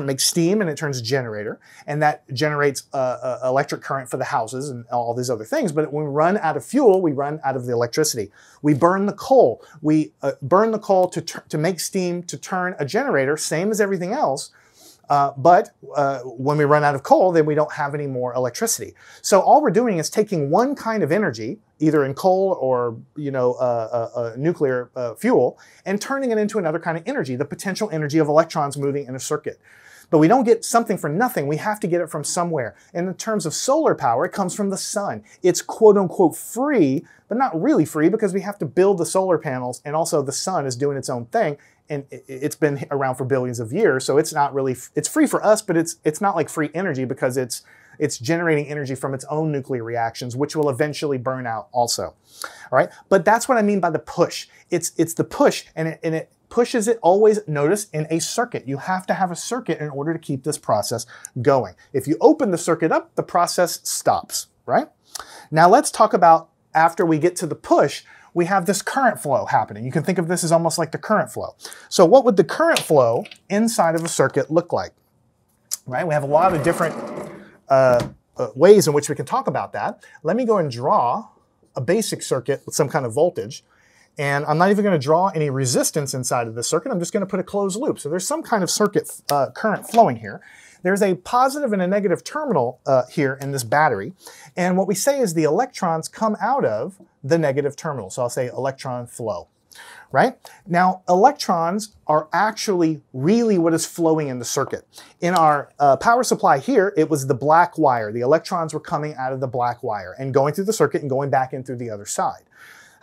makes steam and it turns a generator, and that generates electric current for the houses and all these other things. But when we run out of fuel, we run out of the electricity. We burn the coal. We burn the coal to make steam to turn a generator, same as everything else. But when we run out of coal, then we don't have any more electricity. So all we're doing is taking one kind of energy, either in coal or nuclear fuel, and turning it into another kind of energy, the potential energy of electrons moving in a circuit. But we don't get something for nothing. We have to get it from somewhere. And in terms of solar power, it comes from the sun. It's quote unquote free, but not really free because we have to build the solar panels, and also the sun is doing its own thing. And it's been around for billions of years, so it's not really, it's free for us, but it's not like free energy because it's generating energy from its own nuclear reactions, which will eventually burn out also. All right, but that's what I mean by the push. It's the push, and it pushes it always, notice, in a circuit. You have to have a circuit in order to keep this process going. If you open the circuit up, the process stops, right? Now let's talk about, after we get to the push, we have this current flow happening. You can think of this as almost like the current flow. So what would the current flow inside of a circuit look like? Right? We have a lot of different ways in which we can talk about that. Let me go and draw a basic circuit with some kind of voltage. And I'm not even going to draw any resistance inside of the circuit. I'm just going to put a closed loop. So there's some kind of circuit current flowing here. There's a positive and a negative terminal here in this battery. And what we say is the electrons come out of the negative terminal. So I'll say electron flow, right? Now, electrons are actually really what is flowing in the circuit. In our power supply here, it was the black wire. The electrons were coming out of the black wire and going through the circuit and going back in through the other side.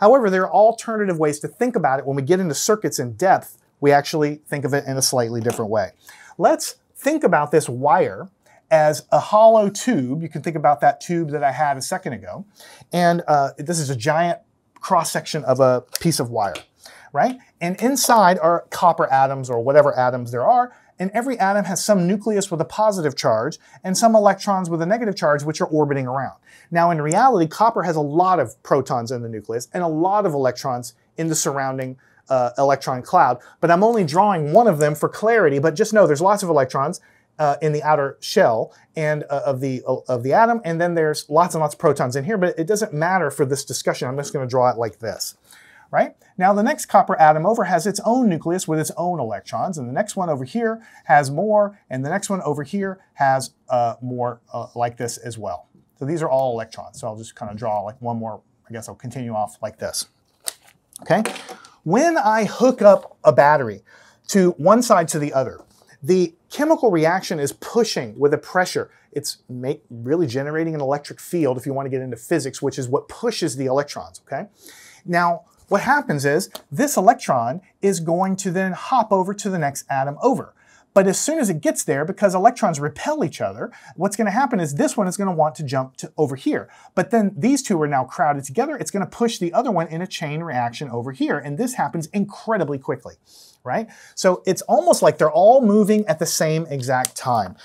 However, there are alternative ways to think about it. When we get into circuits in depth, we actually think of it in a slightly different way. Let's think about this wire as a hollow tube. You can think about that tube that I had a second ago. And this is a giant cross-section of a piece of wire, right? And inside are copper atoms or whatever atoms there are. And every atom has some nucleus with a positive charge and some electrons with a negative charge, which are orbiting around. Now, in reality, copper has a lot of protons in the nucleus and a lot of electrons in the surrounding electron cloud, but I'm only drawing one of them for clarity. But just know there's lots of electrons in the outer shell and of the atom, and then there's lots and lots of protons in here, but it doesn't matter for this discussion. I'm just going to draw it like this, right? Now the next copper atom over has its own nucleus with its own electrons, and the next one over here has more, and the next one over here has more like this as well. So these are all electrons. So I'll just kind of draw like one more. I guess I'll continue off like this, okay? When I hook up a battery to one side to the other, the chemical reaction is pushing with a pressure. It's really generating an electric field, if you want to get into physics, which is what pushes the electrons, okay? Now, what happens is this electron is going to then hop over to the next atom over. But as soon as it gets there, because electrons repel each other, what's going to happen is this one is going to want to jump to over here. But then these two are now crowded together. It's going to push the other one in a chain reaction over here. And this happens incredibly quickly, right? So it's almost like they're all moving at the same exact time.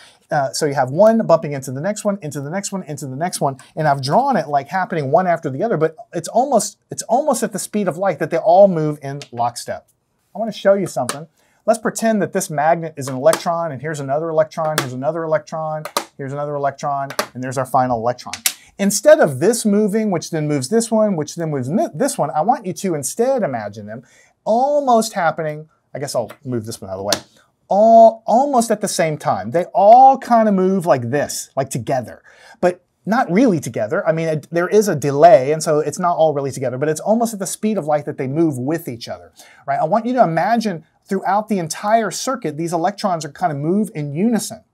So you have one bumping into the next one, into the next one, into the next one. And I've drawn it like happening one after the other, but it's almost at the speed of light that they all move in lockstep. I want to show you something. Let's pretend that this magnet is an electron, and here's another electron, here's another electron, here's another electron, and there's our final electron. Instead of this moving, which then moves this one, which then moves this one, I want you to instead imagine them almost happening. I guess I'll move this one out of the way. Almost at the same time. They all kind of move like this, like together, but not really together. I mean, there is a delay, and so it's not all really together, but it's almost at the speed of light that they move with each other, right? I want you to imagine throughout the entire circuit, these electrons are kind of move in unison,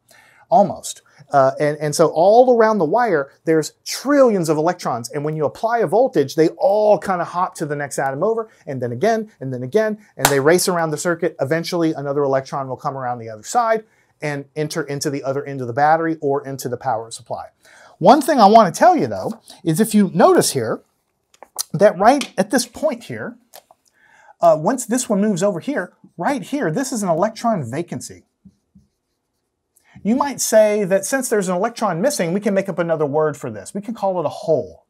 almost. And so all around the wire, there's trillions of electrons. And when you apply a voltage, they all kind of hop to the next atom over, and then again, and then again, and they race around the circuit. Eventually, another electron will come around the other side and enter into the other end of the battery or into the power supply. One thing I want to tell you, though, is if you notice here, that right at this point here, once this one moves over here, right here, this is an electron vacancy. You might say that since there's an electron missing, we can make up another word for this. We can call it a hole.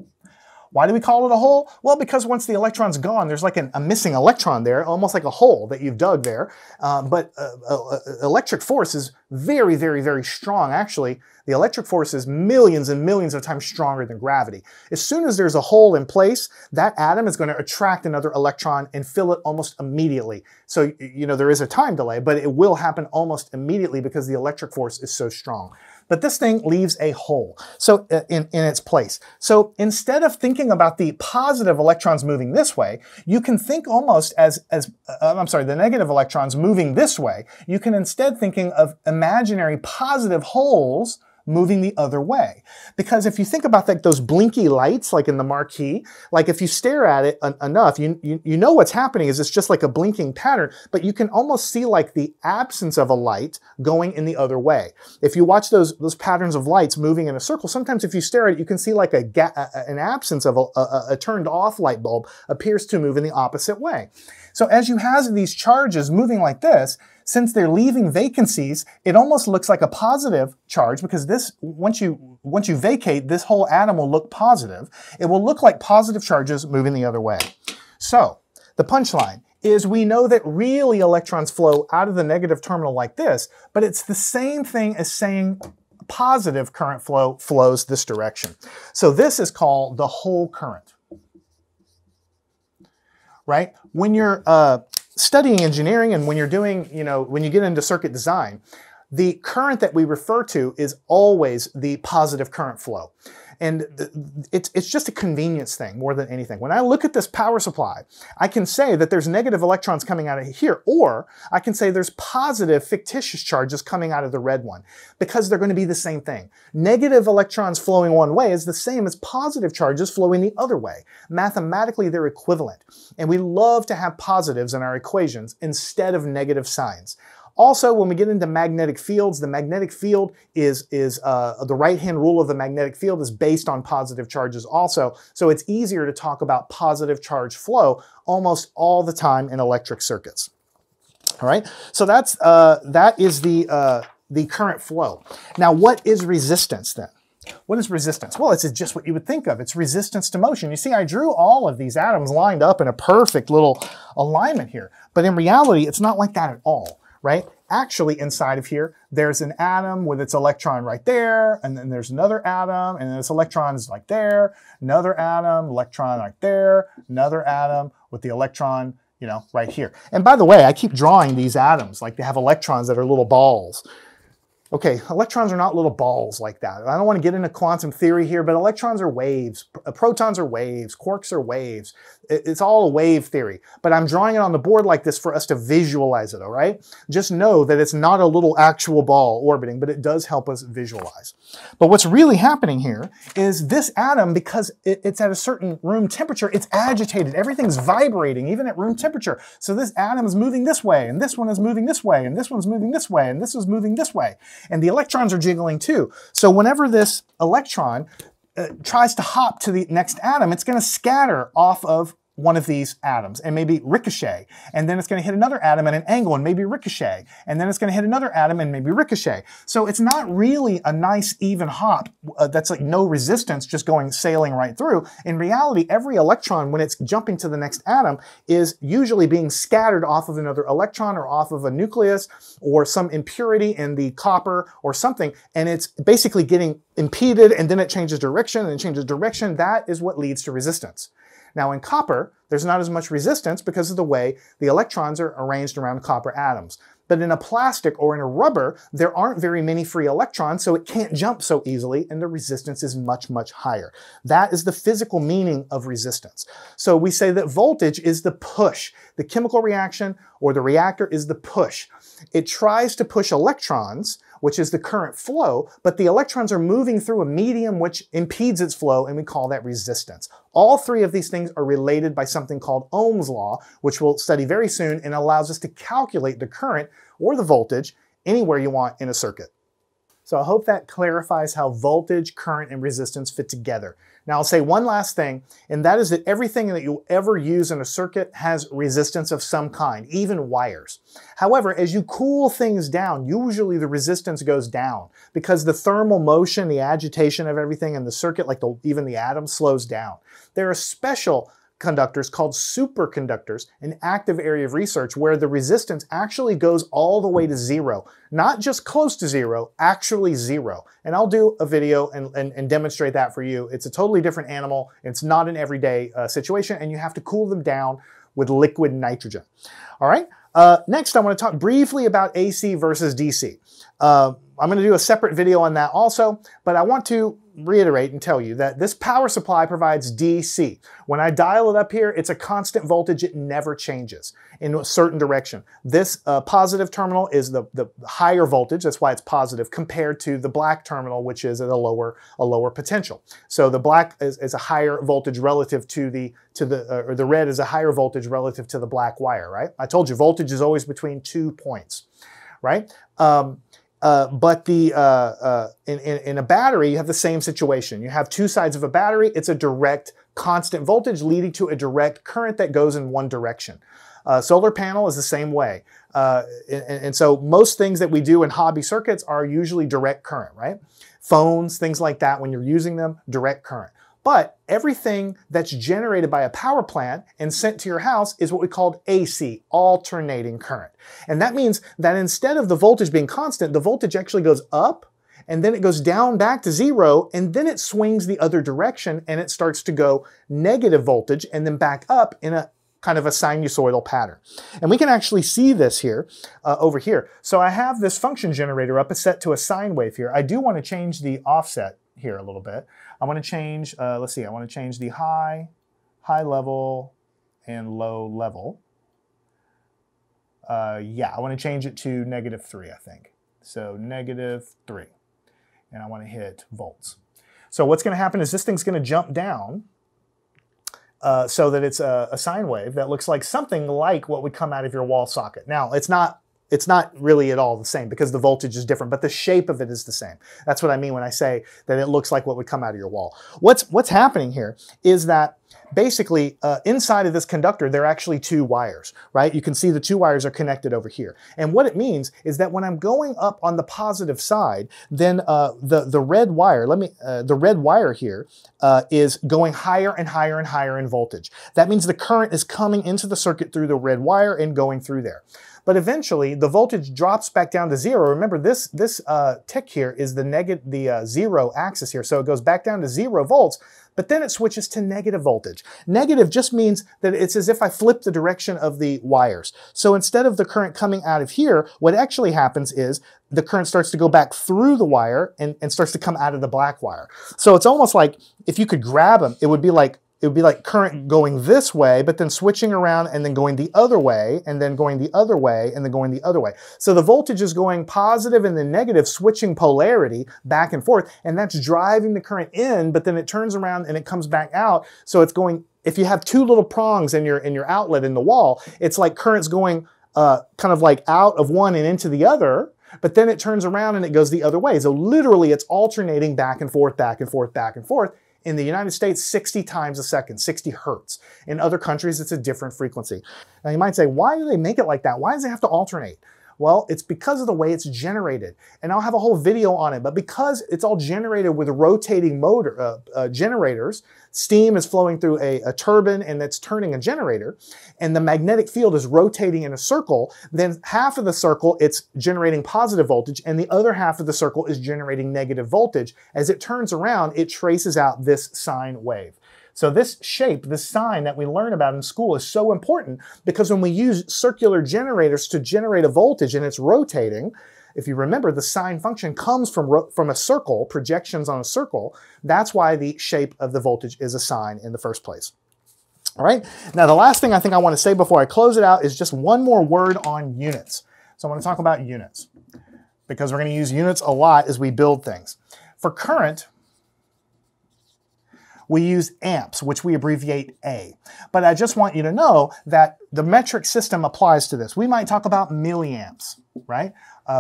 Why do we call it a hole? Well, because once the electron's gone, there's like a missing electron there, almost like a hole that you've dug there. But electric force is very, very, very strong. Actually, the electric force is millions and millions of times stronger than gravity. As soon as there's a hole in place, that atom is going to attract another electron and fill it almost immediately. So, you know, there is a time delay, but it will happen almost immediately because the electric force is so strong. but this thing leaves a hole so in its place. So instead of thinking about the positive electrons moving this way, you can think almost the negative electrons moving this way. You can instead thinking of imaginary positive holes moving the other way. Because if you think about like those blinky lights, like in the marquee, like if you stare at it enough, you know what's happening is it's just like a blinking pattern, but you can almost see like the absence of a light going in the other way. If you watch those patterns of lights moving in a circle, sometimes if you stare at it, you can see like an absence of a turned off light bulb appears to move in the opposite way. So as you have these charges moving like this, since they're leaving vacancies, it almost looks like a positive charge because this, once you vacate, this whole atom will look positive. It will look like positive charges moving the other way. So the punchline is we know that really electrons flow out of the negative terminal like this, but it's the same thing as saying positive current flow flows this direction. So this is called the hole current. Right? When you're studying engineering and when you're doing, when you get into circuit design, the current that we refer to is always the positive current flow. And it's just a convenience thing more than anything. When I look at this power supply, I can say that there's negative electrons coming out of here, or I can say there's positive fictitious charges coming out of the red one, because they're going to be the same thing. Negative electrons flowing one way is the same as positive charges flowing the other way. Mathematically, they're equivalent. And we love to have positives in our equations instead of negative signs. Also, when we get into magnetic fields, the magnetic field is the right-hand rule of the magnetic field is based on positive charges also. So it's easier to talk about positive charge flow almost all the time in electric circuits. All right, so that is the current flow. Now, what is resistance then? What is resistance? Well, it's just what you would think of. It's resistance to motion. You see, I drew all of these atoms lined up in a perfect little alignment here, but in reality, it's not like that at all. Right? Actually, inside of here, there's an atom with its electron right there, and then there's another atom, and then this electron is like there, another atom, electron like there, another atom with the electron, right here. And by the way, I keep drawing these atoms like they have electrons that are little balls. Okay, electrons are not little balls like that. I don't want to get into quantum theory here, but electrons are waves, protons are waves, quarks are waves. It's all a wave theory, but I'm drawing it on the board like this for us to visualize it, all right? Just know that it's not a little actual ball orbiting, but it does help us visualize. But what's really happening here is this atom, because it's at a certain room temperature, it's agitated. Everything's vibrating, even at room temperature. So this atom is moving this way, and this one is moving this way, and this one's moving this way, and this is moving this way. And the electrons are jiggling too. So whenever this electron tries to hop to the next atom, it's going to scatter off of one of these atoms and maybe ricochet. And then it's going to hit another atom at an angle and maybe ricochet. And then it's going to hit another atom and maybe ricochet. So it's not really a nice even hop that's like no resistance, just sailing right through. In reality, every electron, when it's jumping to the next atom, is usually being scattered off of another electron or off of a nucleus or some impurity in the copper or something. And it's basically getting impeded, and then it changes direction and it changes direction. That is what leads to resistance. Now in copper, there's not as much resistance because of the way the electrons are arranged around copper atoms. But in a plastic or in a rubber, there aren't very many free electrons, so it can't jump so easily, and the resistance is much, much higher. That is the physical meaning of resistance. So we say that voltage is the push. The chemical reaction or the reactor is the push. It tries to push electrons, which is the current flow, but the electrons are moving through a medium which impedes its flow, and we call that resistance. All three of these things are related by something called Ohm's law, which we'll study very soon, and allows us to calculate the current or the voltage anywhere you want in a circuit. So I hope that clarifies how voltage, current, and resistance fit together. Now I'll say one last thing, and that is that everything that you'll ever use in a circuit has resistance of some kind, even wires. However, as you cool things down, usually the resistance goes down because the thermal motion, the agitation of everything in the circuit, like even the atom, slows down. There are special conductors called superconductors, an active area of research where the resistance actually goes all the way to zero. Not just close to zero, actually zero. And I'll do a video and demonstrate that for you. It's a totally different animal. It's not an everyday situation, and you have to cool them down with liquid nitrogen. All right. Next, I want to talk briefly about AC versus DC. I'm going to do a separate video on that also, but I want to reiterate and tell you that this power supply provides DC. When I dial it up here, it's a constant voltage. It never changes in a certain direction. This positive terminal is the higher voltage. That's why it's positive compared to the black terminal, which is at a lower potential. So the black is a higher voltage relative to the red is a higher voltage relative to the black wire, right? I told you voltage is always between 2 points, right? But in a battery, you have the same situation. You have two sides of a battery. It's a direct constant voltage leading to a direct current that goes in one direction. Solar panel is the same way. And so most things that we do in hobby circuits are usually direct current, right? Phones, things like that, when you're using them, direct current. But everything that's generated by a power plant and sent to your house is what we call AC, alternating current. And that means that instead of the voltage being constant, the voltage actually goes up and then it goes down back to 0 and then it swings the other direction and it starts to go negative voltage and then back up in a kind of a sinusoidal pattern. And we can actually see this here, over here. So I have this function generator up, it's set to a sine wave here. I do want to change the offset here a little bit. I want to change, let's see, I want to change the high level and low level. Yeah, I want to change it to -3, I think. So -3. And I want to hit volts. So what's going to happen is this thing's going to jump down so that it's a sine wave that looks like something like what would come out of your wall socket. Now, it's not really at all the same because the voltage is different, but the shape of it is the same. That's what I mean when I say that it looks like what would come out of your wall. What's happening here is that basically inside of this conductor, there are actually two wires, right? You can see the two wires are connected over here. And what it means is that when I'm going up on the positive side, then the red wire, the red wire here is going higher and higher and higher in voltage. That means the current is coming into the circuit through the red wire and going through there. But eventually, the voltage drops back down to 0. Remember, this tick here is the 0 axis here, so it goes back down to 0 volts, but then it switches to negative voltage. Negative just means that it's as if I flip the direction of the wires. So instead of the current coming out of here, what actually happens is the current starts to go back through the wire and starts to come out of the black wire. So it's almost like if you could grab them, it would be like current going this way, but then switching around and then going the other way, and then going the other way, and then going the other way. So the voltage is going positive and then negative, switching polarity back and forth, and that's driving the current in, but then it turns around and it comes back out. So it's going, if you have two little prongs in your outlet in the wall, it's like current's going kind of like out of one and into the other, but then it turns around and it goes the other way. So literally it's alternating back and forth, back and forth, back and forth. In the United States, 60 times a second, 60 hertz. In other countries, it's a different frequency. Now you might say, why do they make it like that? Why does it have to alternate? Well, it's because of the way it's generated. And I'll have a whole video on it, but because it's all generated with rotating motor generators, steam is flowing through a turbine and that's turning a generator, and the magnetic field is rotating in a circle, then half of the circle it's generating positive voltage and the other half of the circle is generating negative voltage. As it turns around, it traces out this sine wave. So this shape, this sign that we learn about in school is so important because when we use circular generators to generate a voltage and it's rotating, if you remember, the sine function comes from a circle, projections on a circle. That's why the shape of the voltage is a sine in the first place. All right, now the last thing I think I want to say before I close it out is just one more word on units. So I want to talk about units because we're going to use units a lot as we build things. For current, we use amps, which we abbreviate A. But I just want you to know that the metric system applies to this. We might talk about milliamps, right?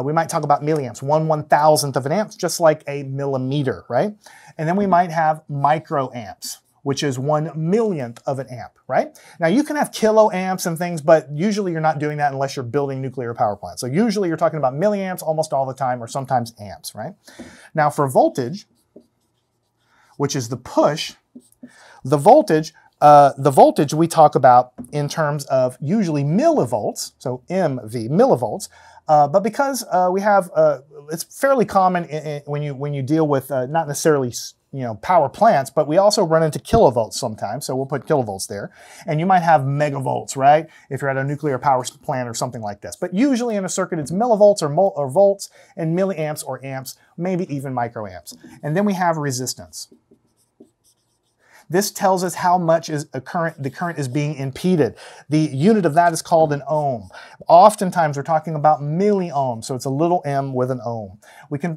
We might talk about milliamps, 1/1000th of an amp, just like a millimeter, right? And then we might have microamps, which is 1/1,000,000th of an amp, right? Now you can have kiloamps and things, but usually you're not doing that unless you're building nuclear power plants. So usually you're talking about milliamps almost all the time, or sometimes amps, right? Now for voltage, which is the push, the voltage we talk about in terms of usually millivolts, so MV, millivolts, but because we have, it's fairly common when you deal with not necessarily power plants, but we also run into kilovolts sometimes, so we'll put kilovolts there. And you might have megavolts, right? If you're at a nuclear power plant or something like this. But usually in a circuit, it's millivolts or volts, and milliamps or amps, maybe even microamps. And then we have resistance. This tells us how much the current is being impeded. The unit of that is called an ohm. Oftentimes we're talking about milliohms, so it's a little m with an ohm.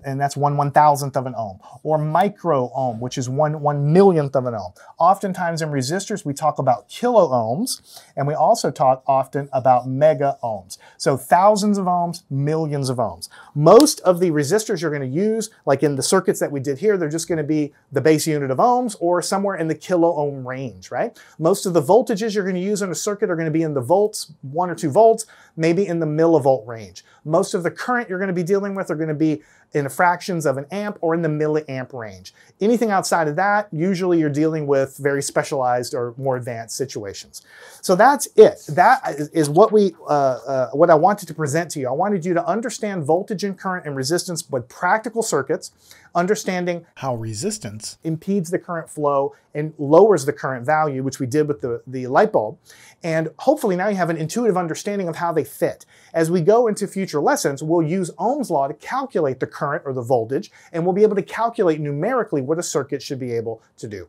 And that's 1/1000th of an ohm. Or micro ohm, which is 1/1,000,000th of an ohm. Oftentimes in resistors we talk about kilo ohms, and we also talk often about mega ohms. So thousands of ohms, millions of ohms. Most of the resistors you're going to use, like in the circuits that we did here, they're just going to be the base unit of ohms or somewhere in the kilo ohm range, right? Most of the voltages you're going to use in a circuit are going to be in the volts, 1 or 2 volts, maybe in the millivolt range. Most of the current you're going to be dealing with are going to be in fractions of an amp or in the milliamp range. Anything outside of that, usually you're dealing with very specialized or more advanced situations. So that's it. That is what what I wanted to present to you. I wanted you to understand voltage and current and resistance with practical circuits, understanding how resistance impedes the current flow and lowers the current value, which we did with the light bulb. And hopefully now you have an intuitive understanding of how they fit. As we go into future lessons, we'll use Ohm's law to calculate the current or the voltage, and we'll be able to calculate numerically what a circuit should be able to do.